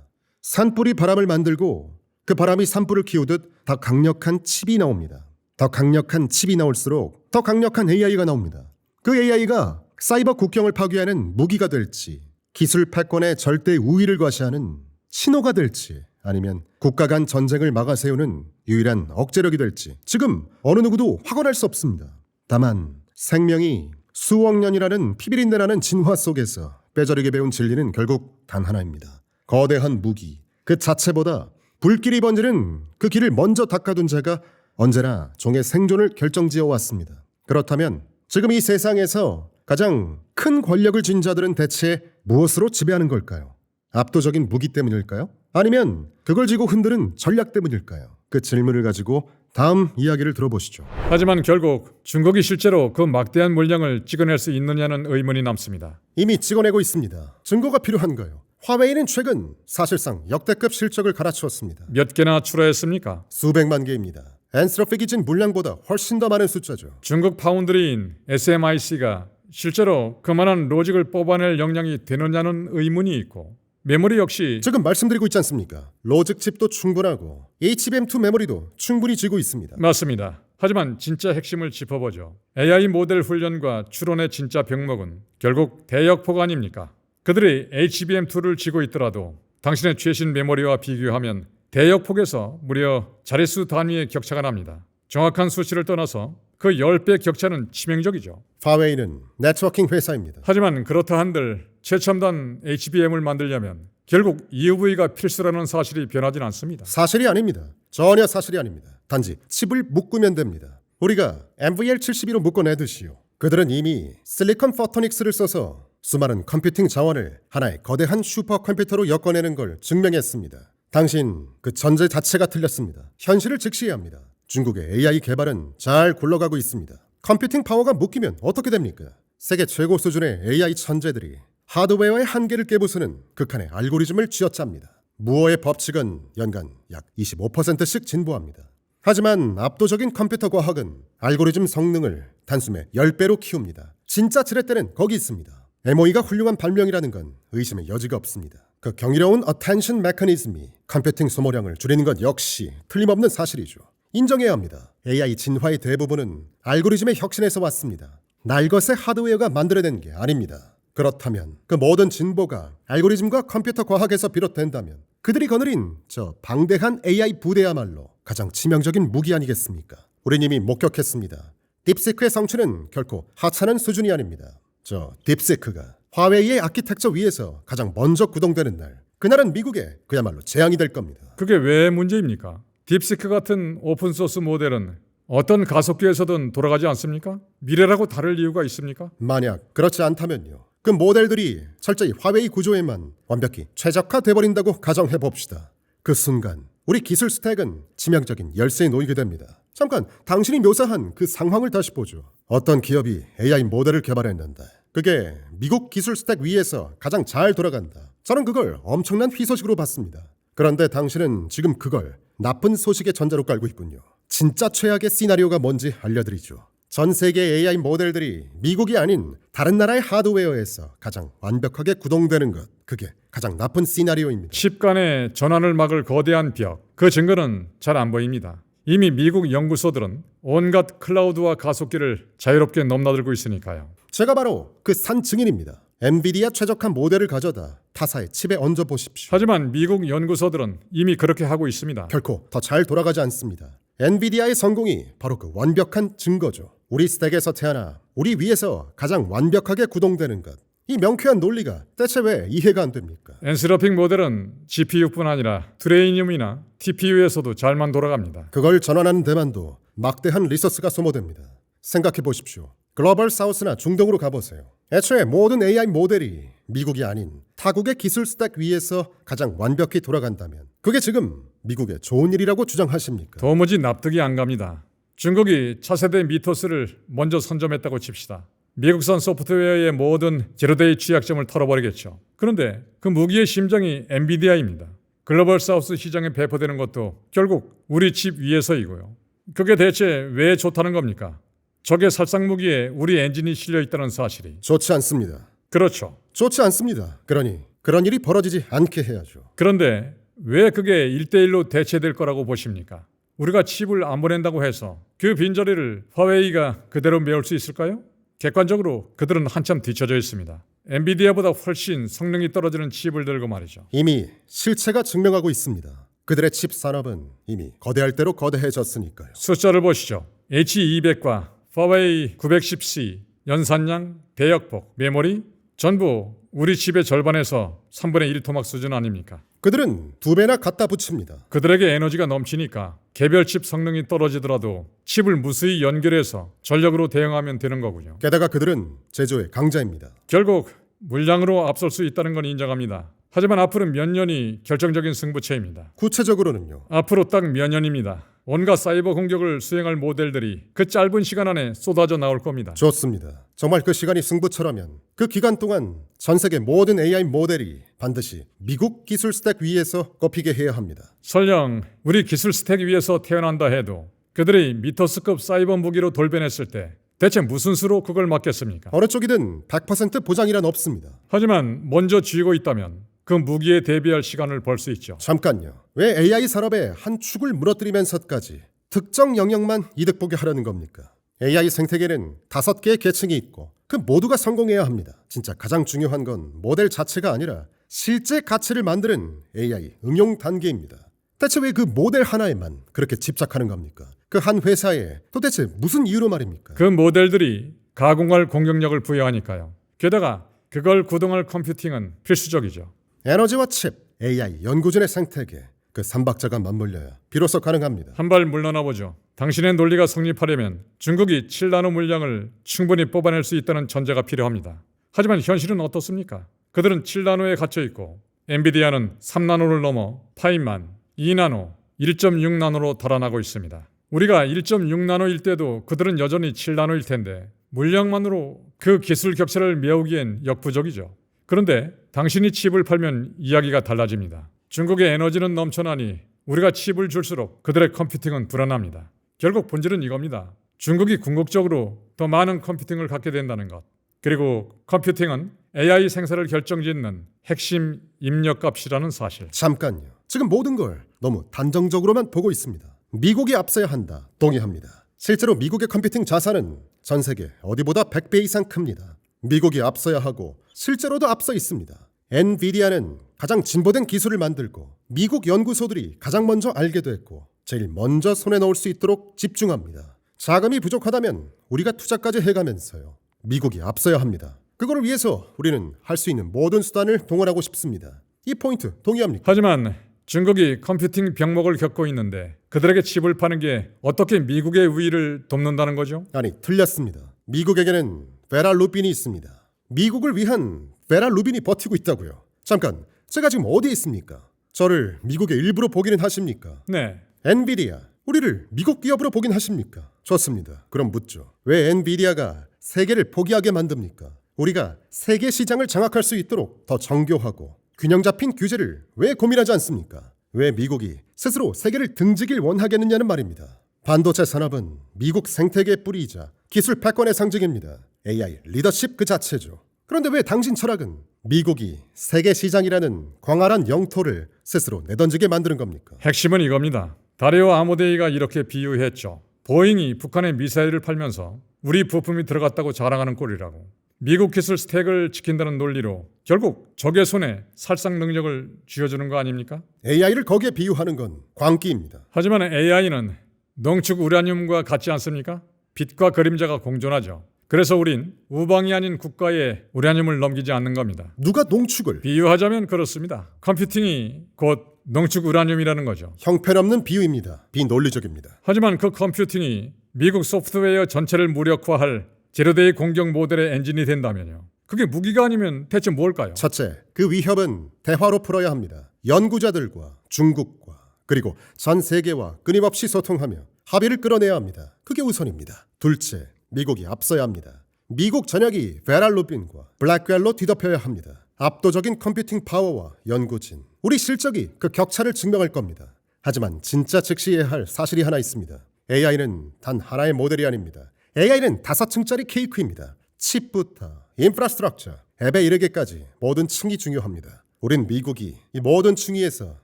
산불이 바람을 만들고 그 바람이 산불을 키우듯 더 강력한 칩이 나옵니다. 더 강력한 칩이 나올수록 더 강력한 AI가 나옵니다. 그 AI가 사이버 국경을 파괴하는 무기가 될지, 기술 패권의 절대 우위를 과시하는 신호가 될지, 아니면 국가 간 전쟁을 막아세우는 유일한 억제력이 될지 지금 어느 누구도 확언할 수 없습니다. 다만 생명이 수억 년이라는 피비린내나는 진화 속에서 빼저리게 배운 진리는 결국 단 하나입니다. 거대한 무기 그 자체보다 불길이 번지는 그 길을 먼저 닦아둔 자가 언제나 종의 생존을 결정지어 왔습니다. 그렇다면 지금 이 세상에서 가장 큰 권력을 쥔 자들은 대체 무엇으로 지배하는 걸까요? 압도적인 무기 때문일까요? 아니면 그걸 쥐고 흔드는 전략 때문일까요? 그 질문을 가지고 다음 이야기를 들어보시죠. 하지만 결국 중국이 실제로 그 막대한 물량을 찍어낼 수 있느냐는 의문이 남습니다. 이미 찍어내고 있습니다. 증거가 필요한가요? 화웨이는 최근 사실상 역대급 실적을 갈아치웠습니다. 몇 개나 출하했습니까? 수백만 개입니다. 엔스로픽이 진 물량보다 훨씬 더 많은 숫자죠. 중국 파운드리인 SMIC가 실제로 그만한 로직을 뽑아낼 역량이 되느냐는 의문이 있고, 메모리 역시 지금 말씀드리고 있지 않습니까? 로직 칩도 충분하고 HBM2 메모리도 충분히 쥐고 있습니다. 맞습니다. 하지만 진짜 핵심을 짚어보죠. AI 모델 훈련과 추론의 진짜 병목은 결국 대역폭 아닙니까? 그들이 HBM2를 쥐고 있더라도 당신의 최신 메모리와 비교하면 대역폭에서 무려 자릿수 단위의 격차가 납니다. 정확한 수치를 떠나서 그 10배 격차는 치명적이죠. 화웨이는 네트워킹 회사입니다. 하지만 그렇다 한들 최첨단 HBM을 만들려면 결국 EUV가 필수라는 사실이 변하진 않습니다. 사실이 아닙니다. 전혀 사실이 아닙니다. 단지 칩을 묶으면 됩니다. 우리가 MVL72로 묶어내듯이요. 그들은 이미 실리콘 포토닉스를 써서 수많은 컴퓨팅 자원을 하나의 거대한 슈퍼컴퓨터로 엮어내는 걸 증명했습니다. 당신 그 전제 자체가 틀렸습니다. 현실을 직시해야 합니다. 중국의 AI 개발은 잘 굴러가고 있습니다. 컴퓨팅 파워가 묶이면 어떻게 됩니까? 세계 최고 수준의 AI 천재들이 하드웨어의 한계를 깨부수는 극한의 알고리즘을 쥐어짭니다. 무어의 법칙은 연간 약 25%씩 진보합니다. 하지만 압도적인 컴퓨터 과학은 알고리즘 성능을 단숨에 10배로 키웁니다. 진짜 지렛대는 거기 있습니다. MOE가 훌륭한 발명이라는 건 의심의 여지가 없습니다. 그 경이로운 attention 메커니즘이 컴퓨팅 소모량을 줄이는 것 역시 틀림없는 사실이죠. 인정해야 합니다. AI 진화의 대부분은 알고리즘의 혁신에서 왔습니다. 날것의 하드웨어가 만들어낸 게 아닙니다. 그렇다면 그 모든 진보가 알고리즘과 컴퓨터 과학에서 비롯된다면 그들이 거느린 저 방대한 AI 부대야말로 가장 치명적인 무기 아니겠습니까? 우린 이미 목격했습니다. 딥시크의 성취는 결코 하찮은 수준이 아닙니다. 저 딥시크가 화웨이의 아키텍처 위에서 가장 먼저 구동되는 날, 그날은 미국에 그야말로 재앙이 될 겁니다. 그게 왜 문제입니까? 딥시크 같은 오픈소스 모델은 어떤 가속기에서든 돌아가지 않습니까? 미래라고 다를 이유가 있습니까? 만약 그렇지 않다면요. 그 모델들이 철저히 화웨이 구조에만 완벽히 최적화돼 버린다고 가정해 봅시다. 그 순간 우리 기술 스택은 치명적인 열세에 놓이게 됩니다. 잠깐 당신이 묘사한 그 상황을 다시 보죠. 어떤 기업이 AI 모델을 개발했는데 그게 미국 기술 스택 위에서 가장 잘 돌아간다. 저는 그걸 엄청난 희소식으로 봤습니다. 그런데 당신은 지금 그걸 나쁜 소식의 전자로 깔고 있군요. 진짜 최악의 시나리오가 뭔지 알려드리죠. 전 세계 AI 모델들이 미국이 아닌 다른 나라의 하드웨어에서 가장 완벽하게 구동되는 것. 그게 가장 나쁜 시나리오입니다. 칩 간의 전환을 막을 거대한 벽, 그 증거는 잘 안 보입니다. 이미 미국 연구소들은 온갖 클라우드와 가속기를 자유롭게 넘나들고 있으니까요. 제가 바로 그 산 증인입니다. 엔비디아 최적화 모델을 가져다 타사의 칩에 얹어 보십시오. 하지만 미국 연구소들은 이미 그렇게 하고 있습니다. 결코 더 잘 돌아가지 않습니다. 엔비디아의 성공이 바로 그 완벽한 증거죠. 우리 스택에서 태어나 우리 위에서 가장 완벽하게 구동되는 것. 이 명쾌한 논리가 대체 왜 이해가 안 됩니까? 엔스로핑 모델은 GPU뿐 아니라 트레이니움이나 TPU에서도 잘만 돌아갑니다. 그걸 전환하는 데만도 막대한 리소스가 소모됩니다. 생각해 보십시오. 글로벌 사우스나 중동으로 가보세요. 애초에 모든 AI 모델이 미국이 아닌 타국의 기술 스택 위에서 가장 완벽히 돌아간다면 그게 지금 미국의 좋은 일이라고 주장하십니까? 도무지 납득이 안 갑니다. 중국이 차세대 미토스를 먼저 선점했다고 칩시다. 미국산 소프트웨어의 모든 제로데이 취약점을 털어버리겠죠. 그런데 그 무기의 심장이 엔비디아입니다. 글로벌 사우스 시장에 배포되는 것도 결국 우리 칩 위에서이고요. 그게 대체 왜 좋다는 겁니까? 적의 살상 무기에 우리 엔진이 실려 있다는 사실이. 좋지 않습니다. 그렇죠. 좋지 않습니다. 그러니 그런 일이 벌어지지 않게 해야죠. 그런데 왜 그게 1대1로 대체될 거라고 보십니까? 우리가 칩을 안 보낸다고 해서 그 빈자리를 화웨이가 그대로 메울 수 있을까요? 객관적으로 그들은 한참 뒤처져 있습니다. 엔비디아보다 훨씬 성능이 떨어지는 칩을 들고 말이죠. 이미 실체가 증명하고 있습니다. 그들의 칩 산업은 이미 거대할 대로 거대해졌으니까요. 숫자를 보시죠. H200과 화웨이 910C, 연산량, 대역폭, 메모리 전부 우리 칩의 절반에서 3분의 1 토막 수준 아닙니까? 그들은 두 배나 갖다 붙입니다. 그들에게 에너지가 넘치니까 개별 칩 성능이 떨어지더라도 칩을 무수히 연결해서 전력으로 대응하면 되는 거군요. 게다가 그들은 제조의 강자입니다. 결국 물량으로 앞설 수 있다는 건 인정합니다. 하지만 앞으로 몇 년이 결정적인 승부처입니다. 구체적으로는요. 앞으로 딱 몇 년입니다. 온갖 사이버 공격을 수행할 모델들이 그 짧은 시간 안에 쏟아져 나올 겁니다. 좋습니다. 정말 그 시간이 승부처라면 그 기간 동안 전 세계 모든 AI 모델이 반드시 미국 기술 스택 위에서 꼽히게 해야 합니다. 설령 우리 기술 스택 위에서 태어난다 해도 그들이 미터스급 사이버 무기로 돌변했을 때 대체 무슨 수로 그걸 막겠습니까? 어느 쪽이든 100% 보장이란 없습니다. 하지만 먼저 쥐고 있다면 그 무기에 대비할 시간을 벌 수 있죠. 잠깐요. 왜 AI 산업의 한 축을 무너뜨리면서까지 특정 영역만 이득 보게 하려는 겁니까? AI 생태계는 5개의 계층이 있고 그 모두가 성공해야 합니다. 진짜 가장 중요한 건 모델 자체가 아니라 실제 가치를 만드는 AI 응용 단계입니다. 대체 왜 그 모델 하나에만 그렇게 집착하는 겁니까? 그 한 회사에 도대체 무슨 이유로 말입니까? 그 모델들이 가공할 공격력을 부여하니까요. 게다가 그걸 구동할 컴퓨팅은 필수적이죠. 에너지와 칩, AI, 연구진의 생태계 그 삼박자가 맞물려야 비로소 가능합니다. 한 발 물러나 보죠. 당신의 논리가 성립하려면 중국이 7나노 물량을 충분히 뽑아낼 수 있다는 전제가 필요합니다. 하지만 현실은 어떻습니까? 그들은 7나노에 갇혀 있고 엔비디아는 3나노를 넘어 파이만 2나노, 1.6나노로 달아나고 있습니다. 우리가 1.6나노일 때도 그들은 여전히 7나노일 텐데 물량만으로 그 기술 격차를 메우기엔 역부족이죠. 그런데 당신이 칩을 팔면 이야기가 달라집니다. 중국의 에너지는 넘쳐나니 우리가 칩을 줄수록 그들의 컴퓨팅은 불안합니다. 결국 본질은 이겁니다. 중국이 궁극적으로 더 많은 컴퓨팅을 갖게 된다는 것. 그리고 컴퓨팅은 AI 생산을 결정짓는 핵심 입력값이라는 사실. 잠깐요. 지금 모든 걸 너무 단정적으로만 보고 있습니다. 미국이 앞서야 한다. 동의합니다. 실제로 미국의 컴퓨팅 자산은 전 세계 어디보다 100배 이상 큽니다. 미국이 앞서야 하고 실제로도 앞서 있습니다. 엔비디아는 가장 진보된 기술을 만들고 미국 연구소들이 가장 먼저 알게 됐고 제일 먼저 손에 넣을 수 있도록 집중합니다. 자금이 부족하다면 우리가 투자까지 해가면서요. 미국이 앞서야 합니다. 그걸 위해서 우리는 할 수 있는 모든 수단을 동원하고 싶습니다. 이 포인트 동의합니까? 하지만 중국이 컴퓨팅 병목을 겪고 있는데 그들에게 칩을 파는 게 어떻게 미국의 우위를 돕는다는 거죠? 아니, 틀렸습니다. 미국에게는 베라 루빈이 있습니다. 미국을 위한 베라 루빈이 버티고 있다고요. 잠깐, 제가 지금 어디에 있습니까? 저를 미국의 일부로 보기는 하십니까? 네. 엔비디아, 우리를 미국 기업으로 보긴 하십니까? 좋습니다. 그럼 묻죠. 왜 엔비디아가 세계를 포기하게 만듭니까? 우리가 세계 시장을 장악할 수 있도록 더 정교하고 균형 잡힌 규제를 왜 고민하지 않습니까? 왜 미국이 스스로 세계를 등지길 원하겠느냐는 말입니다. 반도체 산업은 미국 생태계의 뿌리이자 기술 패권의 상징입니다. AI 리더십 그 자체죠. 그런데 왜 당신 철학은 미국이 세계 시장이라는 광활한 영토를 스스로 내던지게 만드는 겁니까? 핵심은 이겁니다. 다리오 아모데이가 이렇게 비유했죠. 보잉이 북한에 미사일을 팔면서 우리 부품이 들어갔다고 자랑하는 꼴이라고. 미국 기술 스택을 지킨다는 논리로 결국 적의 손에 살상 능력을 쥐어주는 거 아닙니까? AI를 거기에 비유하는 건 광기입니다. 하지만 AI는 농축 우라늄과 같지 않습니까? 빛과 그림자가 공존하죠. 그래서 우린 우방이 아닌 국가에 우라늄을 넘기지 않는 겁니다. 누가 농축을? 비유하자면 그렇습니다. 컴퓨팅이 곧 농축 우라늄이라는 거죠. 형편없는 비유입니다. 비논리적입니다. 하지만 그 컴퓨팅이 미국 소프트웨어 전체를 무력화할 제로데이 공격 모델의 엔진이 된다면요. 그게 무기가 아니면 대체 뭘까요? 첫째, 그 위협은 대화로 풀어야 합니다. 연구자들과 중국과 그리고 전 세계와 끊임없이 소통하며 합의를 끌어내야 합니다. 그게 우선입니다. 둘째, 미국이 앞서야 합니다. 미국 전역이 베라 루빈과 블랙웰로 뒤덮여야 합니다. 압도적인 컴퓨팅 파워와 연구진, 우리 실적이 그 격차를 증명할 겁니다. 하지만 진짜 즉시해야 할 사실이 하나 있습니다. AI는 단 하나의 모델이 아닙니다. AI는 5층짜리 케이크입니다. 칩부터 인프라스트럭처, 앱에 이르기까지 모든 층이 중요합니다. 우린 미국이 이 모든 층위에서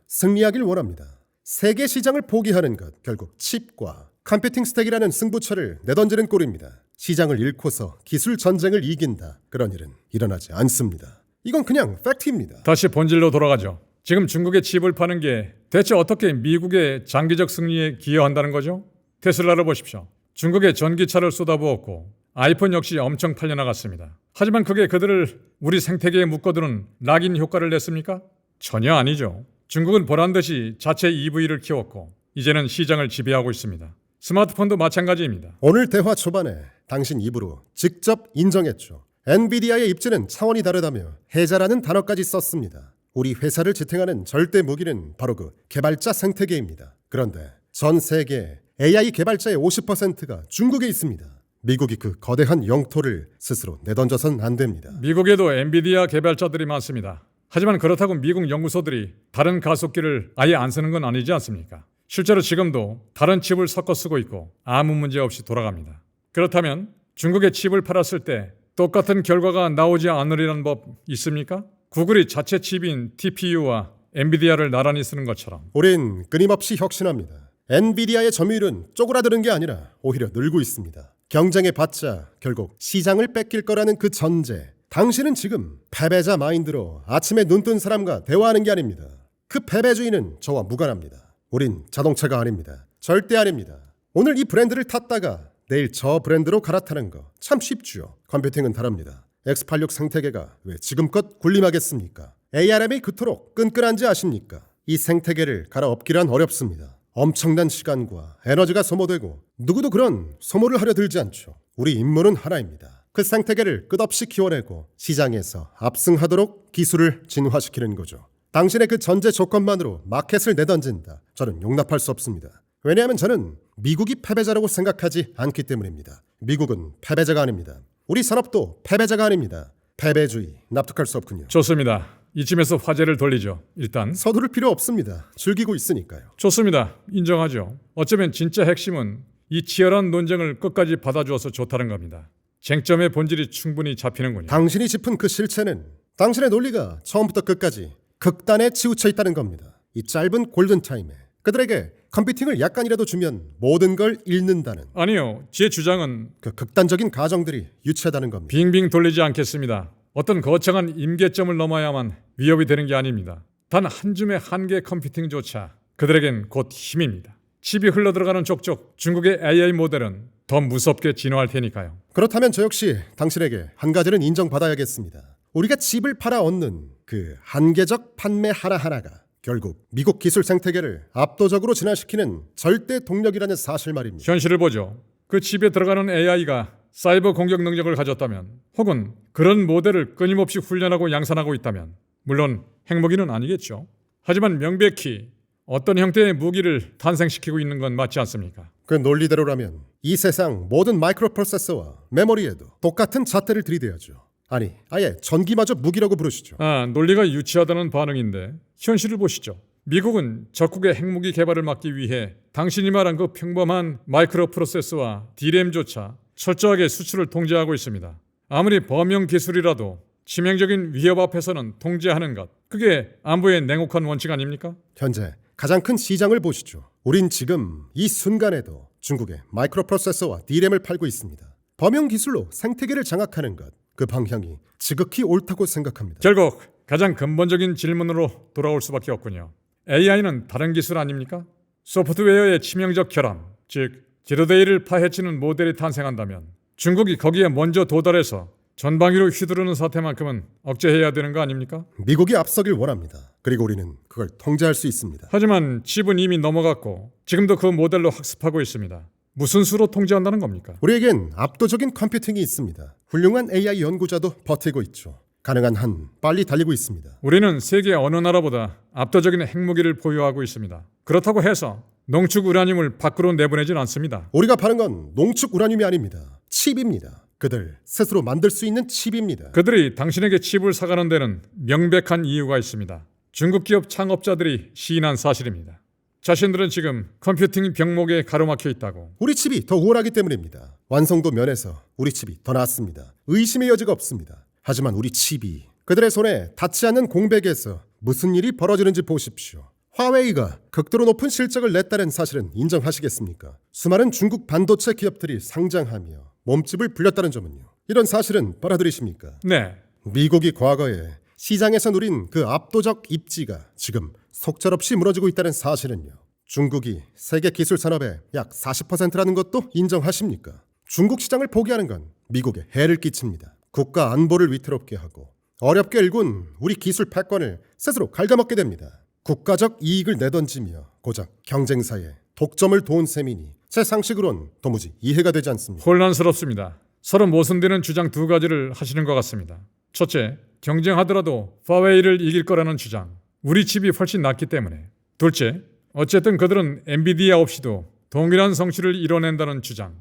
승리하길 원합니다. 세계 시장을 포기하는 것, 결국 칩과 컴퓨팅 스택이라는 승부처를 내던지는 꼴입니다. 시장을 잃고서 기술 전쟁을 이긴다. 그런 일은 일어나지 않습니다. 이건 그냥 팩트입니다. 다시 본질로 돌아가죠. 지금 중국의 칩을 파는 게 대체 어떻게 미국의 장기적 승리에 기여한다는 거죠? 테슬라를 보십시오. 중국에 전기차를 쏟아부었고 아이폰 역시 엄청 팔려나갔습니다. 하지만 그게 그들을 우리 생태계에 묶어두는 락인 효과를 냈습니까? 전혀 아니죠. 중국은 보란듯이 자체 EV를 키웠고 이제는 시장을 지배하고 있습니다. 스마트폰도 마찬가지입니다. 오늘 대화 초반에 당신 입으로 직접 인정했죠. 엔비디아의 입지는 차원이 다르다며 해자라는 단어까지 썼습니다. 우리 회사를 지탱하는 절대 무기는 바로 그 개발자 생태계입니다. 그런데 전 세계 AI 개발자의 50%가 중국에 있습니다. 미국이 그 거대한 영토를 스스로 내던져선 안 됩니다. 미국에도 엔비디아 개발자들이 많습니다. 하지만 그렇다고 미국 연구소들이 다른 가속기를 아예 안 쓰는 건 아니지 않습니까? 실제로 지금도 다른 칩을 섞어 쓰고 있고 아무 문제 없이 돌아갑니다. 그렇다면 중국에 칩을 팔았을 때 똑같은 결과가 나오지 않으리란 법 있습니까? 구글이 자체 칩인 TPU와 엔비디아를 나란히 쓰는 것처럼. 우린 끊임없이 혁신합니다. 엔비디아의 점유율은 쪼그라드는 게 아니라 오히려 늘고 있습니다. 경쟁에 받자 결국 시장을 뺏길 거라는 그 전제. 당신은 지금 패배자 마인드로 아침에 눈 뜬 사람과 대화하는 게 아닙니다. 그 패배주의는 저와 무관합니다. 우린 자동차가 아닙니다. 절대 아닙니다. 오늘 이 브랜드를 탔다가 내일 저 브랜드로 갈아타는 거 참 쉽죠. 컴퓨팅은 다릅니다. X86 생태계가 왜 지금껏 군림하겠습니까? ARM이 그토록 끈끈한지 아십니까? 이 생태계를 갈아엎기란 어렵습니다. 엄청난 시간과 에너지가 소모되고 누구도 그런 소모를 하려 들지 않죠. 우리 임무는 하나입니다. 그 생태계를 끝없이 키워내고 시장에서 압승하도록 기술을 진화시키는 거죠. 당신의 그 전제 조건만으로 마켓을 내던진다. 저는 용납할 수 없습니다. 왜냐하면 저는 미국이 패배자라고 생각하지 않기 때문입니다. 미국은 패배자가 아닙니다. 우리 산업도 패배자가 아닙니다. 패배주의 납득할 수 없군요. 좋습니다. 이쯤에서 화제를 돌리죠. 일단 서두를 필요 없습니다. 즐기고 있으니까요. 좋습니다. 인정하죠. 어쩌면 진짜 핵심은 이 치열한 논쟁을 끝까지 받아주어서 좋다는 겁니다. 쟁점의 본질이 충분히 잡히는군요. 당신이 짚은 그 실체는 당신의 논리가 처음부터 끝까지 극단에 치우쳐 있다는 겁니다. 이 짧은 골든타임에 그들에게 컴퓨팅을 약간이라도 주면 모든 걸 잃는다는 아니요. 제 주장은 그 극단적인 가정들이 유치하다는 겁니다. 빙빙 돌리지 않겠습니다. 어떤 거창한 임계점을 넘어야만 위협이 되는 게 아닙니다. 단 한 줌의 한계 컴퓨팅조차 그들에겐 곧 힘입니다. 칩이 흘러들어가는 족족 중국의 AI 모델은 더 무섭게 진화할 테니까요. 그렇다면 저 역시 당신에게 한 가지는 인정받아야겠습니다. 우리가 칩을 팔아 얻는 그 한계적 판매 하나하나가 결국 미국 기술 생태계를 압도적으로 진화시키는 절대 동력이라는 사실 말입니다. 현실을 보죠. 그 칩에 들어가는 AI가 사이버 공격 능력을 가졌다면 혹은 그런 모델을 끊임없이 훈련하고 양산하고 있다면 물론 핵무기는 아니겠죠. 하지만 명백히 어떤 형태의 무기를 탄생시키고 있는 건 맞지 않습니까? 그 논리대로라면 이 세상 모든 마이크로 프로세서와 메모리에도 똑같은 잣대를 들이대야죠. 아니, 아예 전기마저 무기라고 부르시죠. 논리가 유치하다는 반응인데 현실을 보시죠. 미국은 적국의 핵무기 개발을 막기 위해 당신이 말한 그 평범한 마이크로 프로세서와 D램조차 철저하게 수출을 통제하고 있습니다. 아무리 범용 기술이라도 치명적인 위협 앞에서는 통제하는 것, 그게 안보의 냉혹한 원칙 아닙니까? 현재 가장 큰 시장을 보시죠. 우린 지금 이 순간에도 중국에 마이크로 프로세서와 D램을 팔고 있습니다. 범용 기술로 생태계를 장악하는 것, 그 방향이 지극히 옳다고 생각합니다. 결국 가장 근본적인 질문으로 돌아올 수밖에 없군요. AI는 다른 기술 아닙니까? 소프트웨어의 치명적 결함, 즉 제로데이를 파헤치는 모델이 탄생한다면 중국이 거기에 먼저 도달해서 전방위로 휘두르는 사태만큼은 억제해야 되는 거 아닙니까? 미국이 앞서길 원합니다. 그리고 우리는 그걸 통제할 수 있습니다. 하지만 칩은 이미 넘어갔고 지금도 그 모델로 학습하고 있습니다. 무슨 수로 통제한다는 겁니까? 우리에겐 압도적인 컴퓨팅이 있습니다. 훌륭한 AI 연구자도 버티고 있죠. 가능한 한 빨리 달리고 있습니다. 우리는 세계 어느 나라보다 압도적인 핵무기를 보유하고 있습니다. 그렇다고 해서 농축 우라늄을 밖으로 내보내진 않습니다. 우리가 파는 건 농축 우라늄이 아닙니다. 칩입니다. 그들 스스로 만들 수 있는 칩입니다. 그들이 당신에게 칩을 사가는 데는 명백한 이유가 있습니다. 중국 기업 창업자들이 시인한 사실입니다. 자신들은 지금 컴퓨팅 병목에 가로막혀 있다고. 우리 칩이 더 우월하기 때문입니다. 완성도 면에서 우리 칩이 더 낫습니다. 의심의 여지가 없습니다. 하지만 우리 칩이 그들의 손에 닿지 않는 공백에서 무슨 일이 벌어지는지 보십시오. 화웨이가 극도로 높은 실적을 냈다는 사실은 인정하시겠습니까? 수많은 중국 반도체 기업들이 상장하며 몸집을 불렸다는 점은요. 이런 사실은 받아들이십니까? 네, 미국이 과거에 시장에서 누린 그 압도적 입지가 지금 속절없이 무너지고 있다는 사실은요. 중국이 세계 기술 산업의 약 40%라는 것도 인정하십니까? 중국 시장을 포기하는 건 미국에 해를 끼칩니다. 국가 안보를 위태롭게 하고 어렵게 일군 우리 기술 패권을 스스로 갉아먹게 됩니다. 국가적 이익을 내던지며 고작 경쟁사에 독점을 도운 셈이니 제 상식으론 도무지 이해가 되지 않습니다. 혼란스럽습니다. 서로 모순되는 주장 두 가지를 하시는 것 같습니다. 첫째, 경쟁하더라도 화웨이를 이길 거라는 주장. 우리 칩이 훨씬 낫기 때문에. 둘째, 어쨌든 그들은 엔비디아 없이도 동일한 성취를 이뤄낸다는 주장.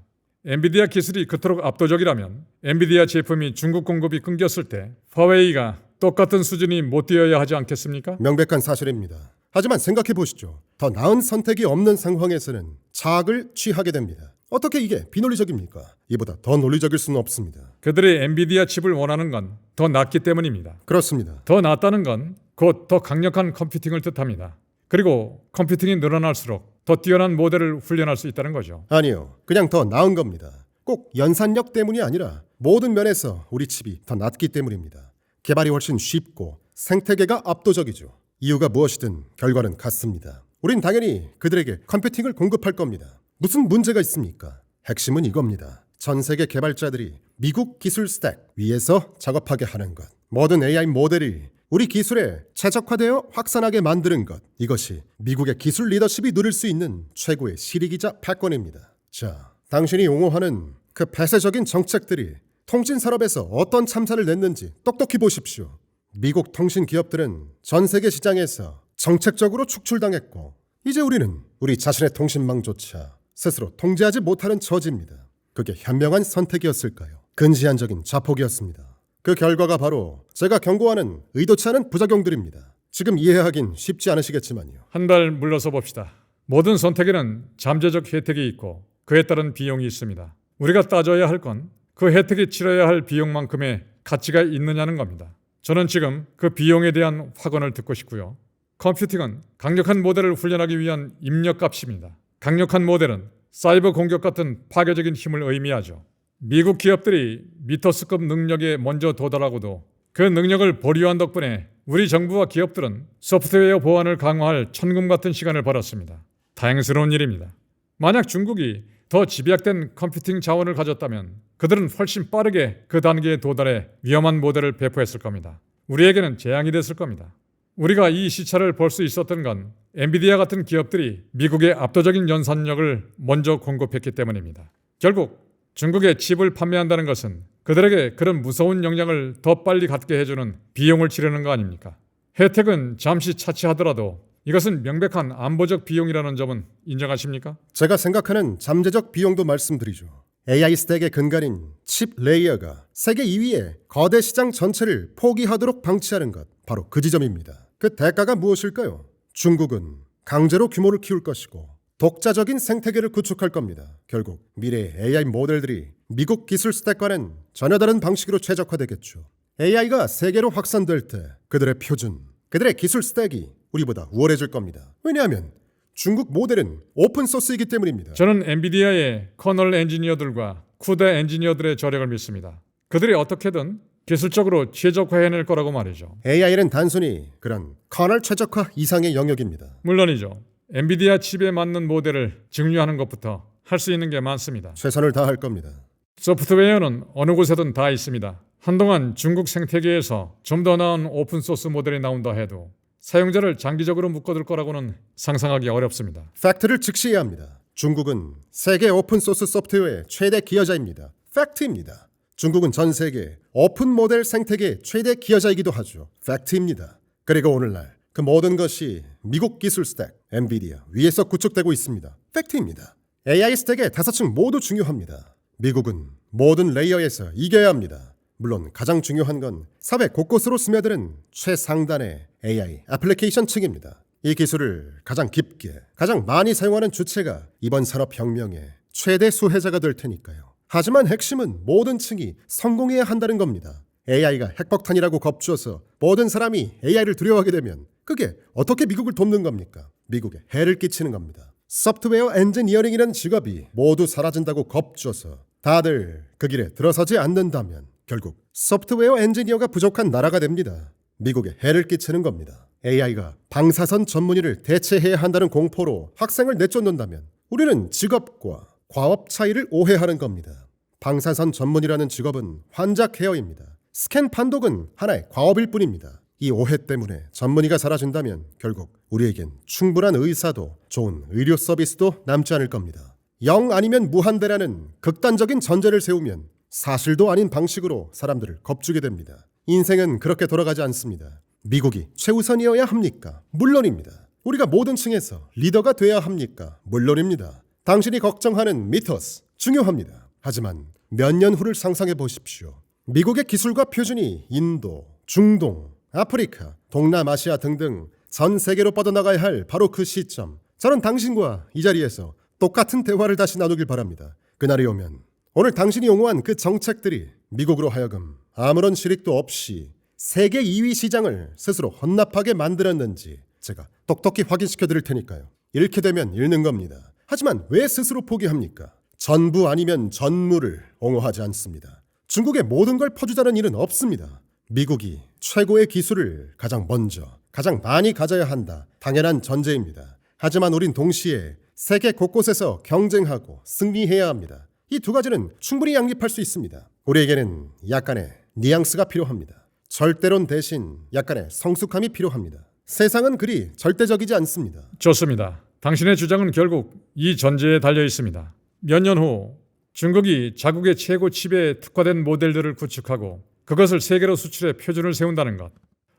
엔비디아 기술이 그토록 압도적이라면 엔비디아 제품이 중국 공급이 끊겼을 때 화웨이가 똑같은 수준이 못 뛰어야 하지 않겠습니까? 명백한 사실입니다. 하지만 생각해 보시죠. 더 나은 선택이 없는 상황에서는 자학을 취하게 됩니다. 어떻게 이게 비논리적입니까? 이보다 더 논리적일 수는 없습니다. 그들이 엔비디아 칩을 원하는 건 더 낫기 때문입니다. 그렇습니다. 더 낫다는 건 곧 더 강력한 컴퓨팅을 뜻합니다. 그리고 컴퓨팅이 늘어날수록 더 뛰어난 모델을 훈련할 수 있다는 거죠. 아니요. 그냥 더 나은 겁니다. 꼭 연산력 때문이 아니라 모든 면에서 우리 칩이 더 낫기 때문입니다. 개발이 훨씬 쉽고 생태계가 압도적이죠. 이유가 무엇이든 결과는 같습니다. 우린 당연히 그들에게 컴퓨팅을 공급할 겁니다. 무슨 문제가 있습니까? 핵심은 이겁니다. 전 세계 개발자들이 미국 기술 스택 위에서 작업하게 하는 것. 모든 AI 모델이 우리 기술에 최적화되어 확산하게 만드는 것. 이것이 미국의 기술 리더십이 누릴 수 있는 최고의 실익이자 패권입니다. 자, 당신이 옹호하는 그 폐쇄적인 정책들이 통신 산업에서 어떤 참사를 냈는지 똑똑히 보십시오. 미국 통신 기업들은 전 세계 시장에서 정책적으로 축출당했고 이제 우리는 우리 자신의 통신망조차 스스로 통제하지 못하는 처지입니다. 그게 현명한 선택이었을까요? 근시안적인 자폭이었습니다. 그 결과가 바로 제가 경고하는 의도치 않은 부작용들입니다. 지금 이해하긴 쉽지 않으시겠지만요. 한 발 물러서 봅시다. 모든 선택에는 잠재적 혜택이 있고 그에 따른 비용이 있습니다. 우리가 따져야 할 건 그 혜택이 치러야 할 비용만큼의 가치가 있느냐는 겁니다. 저는 지금 그 비용에 대한 확언을 듣고 싶고요. 컴퓨팅은 강력한 모델을 훈련하기 위한 입력값입니다. 강력한 모델은 사이버 공격 같은 파괴적인 힘을 의미하죠. 미국 기업들이 미터스급 능력에 먼저 도달하고도 그 능력을 보류한 덕분에 우리 정부와 기업들은 소프트웨어 보안을 강화할 천금 같은 시간을 벌었습니다. 다행스러운 일입니다. 만약 중국이 더 집약된 컴퓨팅 자원을 가졌다면 그들은 훨씬 빠르게 그 단계에 도달해 위험한 모델을 배포했을 겁니다. 우리에게는 재앙이 됐을 겁니다. 우리가 이 시차를 볼 수 있었던 건 엔비디아 같은 기업들이 미국의 압도적인 연산력을 먼저 공급했기 때문입니다. 결국 중국에 칩을 판매한다는 것은 그들에게 그런 무서운 역량을 더 빨리 갖게 해주는 비용을 치르는 거 아닙니까? 혜택은 잠시 차치하더라도 이것은 명백한 안보적 비용이라는 점은 인정하십니까? 제가 생각하는 잠재적 비용도 말씀드리죠. AI 스택의 근간인 칩 레이어가 세계 2위의 거대 시장 전체를 포기하도록 방치하는 것, 바로 그 지점입니다. 그 대가가 무엇일까요? 중국은 강제로 규모를 키울 것이고 독자적인 생태계를 구축할 겁니다. 결국 미래의 AI 모델들이 미국 기술 스택과는 전혀 다른 방식으로 최적화되겠죠. AI가 세계로 확산될 때 그들의 표준, 그들의 기술 스택이 우리보다 우월해질 겁니다. 왜냐하면 중국 모델은 오픈소스이기 때문입니다. 저는 엔비디아의 커널 엔지니어들과 쿠다 엔지니어들의 저력을 믿습니다. 그들이 어떻게든 기술적으로 최적화해낼 거라고 말이죠. AI는 단순히 그런 커널 최적화 이상의 영역입니다. 물론이죠. 엔비디아 칩에 맞는 모델을 증류하는 것부터 할 수 있는 게 많습니다. 최선을 다할 겁니다. 소프트웨어는 어느 곳에든 다 있습니다. 한동안 중국 생태계에서 좀 더 나은 오픈소스 모델이 나온다 해도 사용자를 장기적으로 묶어둘 거라고는 상상하기 어렵습니다. 팩트를 직시해야 합니다. 중국은 세계 오픈소스 소프트웨어의 최대 기여자입니다. 팩트입니다. 중국은 전 세계 오픈 모델 생태계 최대 기여자이기도 하죠. 팩트입니다. 그리고 오늘날 그 모든 것이 미국 기술 스택, 엔비디아 위에서 구축되고 있습니다. 팩트입니다. AI 스택의 5층 모두 중요합니다. 미국은 모든 레이어에서 이겨야 합니다. 물론 가장 중요한 건 사회 곳곳으로 스며드는 최상단의 AI 애플리케이션 층입니다. 이 기술을 가장 깊게, 가장 많이 사용하는 주체가 이번 산업혁명의 최대 수혜자가 될 테니까요. 하지만 핵심은 모든 층이 성공해야 한다는 겁니다. AI가 핵폭탄이라고 겁주어서 모든 사람이 AI를 두려워하게 되면 그게 어떻게 미국을 돕는 겁니까? 미국에 해를 끼치는 겁니다. 소프트웨어 엔지니어링이라는 직업이 모두 사라진다고 겁주어서 다들 그 길에 들어서지 않는다면 결국 소프트웨어 엔지니어가 부족한 나라가 됩니다. 미국에 해를 끼치는 겁니다. AI가 방사선 전문의를 대체해야 한다는 공포로 학생을 내쫓는다면 우리는 직업과 과업 차이를 오해하는 겁니다. 방사선 전문의라는 직업은 환자 케어입니다. 스캔 판독은 하나의 과업일 뿐입니다. 이 오해 때문에 전문의가 사라진다면 결국 우리에겐 충분한 의사도 좋은 의료 서비스도 남지 않을 겁니다. 0 아니면 무한대라는 극단적인 전제를 세우면 사실도 아닌 방식으로 사람들을 겁주게 됩니다. 인생은 그렇게 돌아가지 않습니다. 미국이 최우선이어야 합니까? 물론입니다. 우리가 모든 층에서 리더가 돼야 합니까? 물론입니다. 당신이 걱정하는 미토스 중요합니다. 하지만 몇 년 후를 상상해 보십시오. 미국의 기술과 표준이 인도, 중동, 아프리카, 동남아시아 등등 전 세계로 뻗어나가야 할 바로 그 시점. 저는 당신과 이 자리에서 똑같은 대화를 다시 나누길 바랍니다. 그날이 오면 오늘 당신이 옹호한 그 정책들이 미국으로 하여금 아무런 실익도 없이 세계 2위 시장을 스스로 헌납하게 만들었는지 제가 똑똑히 확인시켜 드릴 테니까요. 잃게 되면 잃는 겁니다. 하지만 왜 스스로 포기합니까? 전부 아니면 전무를 옹호하지 않습니다. 중국의 모든 걸 퍼주자는 일은 없습니다. 미국이 최고의 기술을 가장 먼저, 가장 많이 가져야 한다. 당연한 전제입니다. 하지만 우린 동시에 세계 곳곳에서 경쟁하고 승리해야 합니다. 이 두 가지는 충분히 양립할 수 있습니다. 우리에게는 약간의 뉘앙스가 필요합니다. 절대론 대신 약간의 성숙함이 필요합니다. 세상은 그리 절대적이지 않습니다. 좋습니다. 당신의 주장은 결국 이 전제에 달려 있습니다. 몇 년 후 중국이 자국의 최고 칩에 특화된 모델들을 구축하고 그것을 세계로 수출해 표준을 세운다는 것.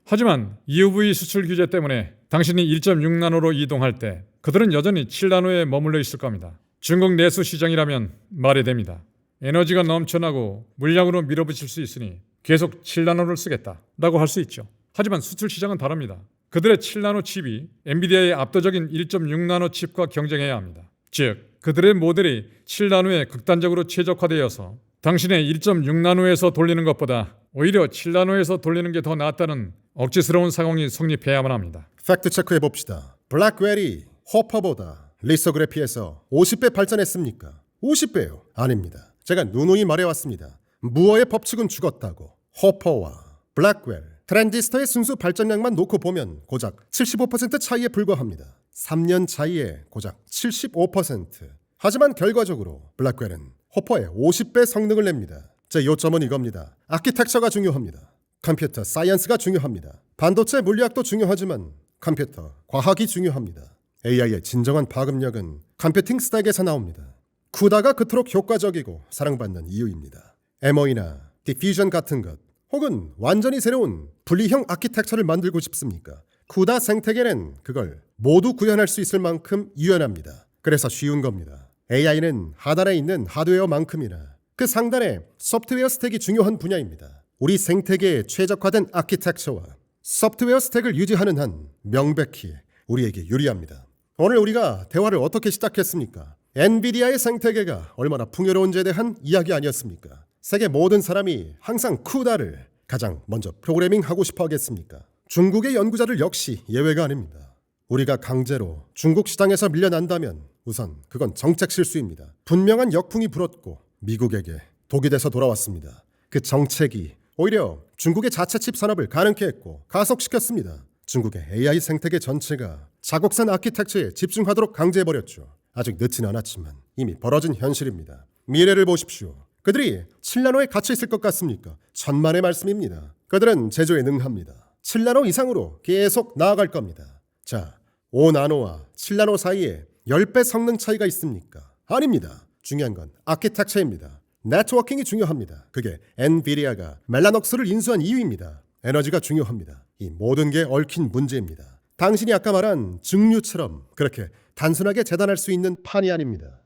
하지만 EUV 수출 규제 때문에 당신이 1.6나노로 이동할 때 그들은 여전히 7나노에 머물러 있을 겁니다. 중국 내수 시장이라면 말이 됩니다. 에너지가 넘쳐나고 물량으로 밀어붙일 수 있으니 계속 7나노를 쓰겠다라고 할 수 있죠. 하지만 수출 시장은 다릅니다. 그들의 7나노 칩이 엔비디아의 압도적인 1.6나노 칩과 경쟁해야 합니다. 즉, 그들의 모델이 7나노에 극단적으로 최적화되어서 당신의 1.6나노에서 돌리는 것보다 오히려 7나노에서 돌리는 게 더 낫다는 억지스러운 상황이 성립해야만 합니다. 팩트 체크해 봅시다. 블랙웰이 호퍼보다 리소그래피에서 50배 발전했습니까? 50배요? 아닙니다. 제가 누누이 말해왔습니다. 무어의 법칙은 죽었다고. 호퍼와 블랙웰, 트랜지스터의 순수 발전량만 놓고 보면 고작 75% 차이에 불과합니다. 3년 차이에 고작 75%. 하지만 결과적으로 블랙웰은 호퍼의 50배 성능을 냅니다. 제 요점은 이겁니다. 아키텍처가 중요합니다. 컴퓨터 사이언스가 중요합니다. 반도체 물리학도 중요하지만 컴퓨터 과학이 중요합니다. AI의 진정한 파급력은 컴퓨팅 스택에서 나옵니다. 쿠다가 그토록 효과적이고 사랑받는 이유입니다. MOE나 디퓨전 같은 것 혹은 완전히 새로운 분리형 아키텍처를 만들고 싶습니까? 쿠다 생태계는 그걸 모두 구현할 수 있을 만큼 유연합니다. 그래서 쉬운 겁니다. AI는 하단에 있는 하드웨어만큼이나 그 상단에 소프트웨어 스택이 중요한 분야입니다. 우리 생태계에 최적화된 아키텍처와 소프트웨어 스택을 유지하는 한 명백히 우리에게 유리합니다. 오늘 우리가 대화를 어떻게 시작했습니까? 엔비디아의 생태계가 얼마나 풍요로운지에 대한 이야기 아니었습니까? 세계 모든 사람이 항상 쿠다를 가장 먼저 프로그래밍하고 싶어 하겠습니까? 중국의 연구자들 역시 예외가 아닙니다. 우리가 강제로 중국 시장에서 밀려난다면 우선 그건 정책 실수입니다. 분명한 역풍이 불었고 미국에게 독이 돼서 돌아왔습니다. 그 정책이 오히려 중국의 자체 칩 산업을 가능케 했고 가속시켰습니다. 중국의 AI 생태계 전체가 자국산 아키텍처에 집중하도록 강제해버렸죠. 아직 늦진 않았지만 이미 벌어진 현실입니다. 미래를 보십시오. 그들이 7나노에 갇혀 있을 것 같습니까? 천만의 말씀입니다. 그들은 제조에 능합니다. 7나노 이상으로 계속 나아갈 겁니다. 자, 5나노와 7나노 사이에 10배 성능 차이가 있습니까? 아닙니다. 중요한 건 아키텍처입니다. 네트워킹이 중요합니다. 그게 엔비디아가 멜라녹스를 인수한 이유입니다. 에너지가 중요합니다. 이 모든 게 얽힌 문제입니다. 당신이 아까 말한 증류처럼 그렇게 단순하게 재단할 수 있는 판이 아닙니다.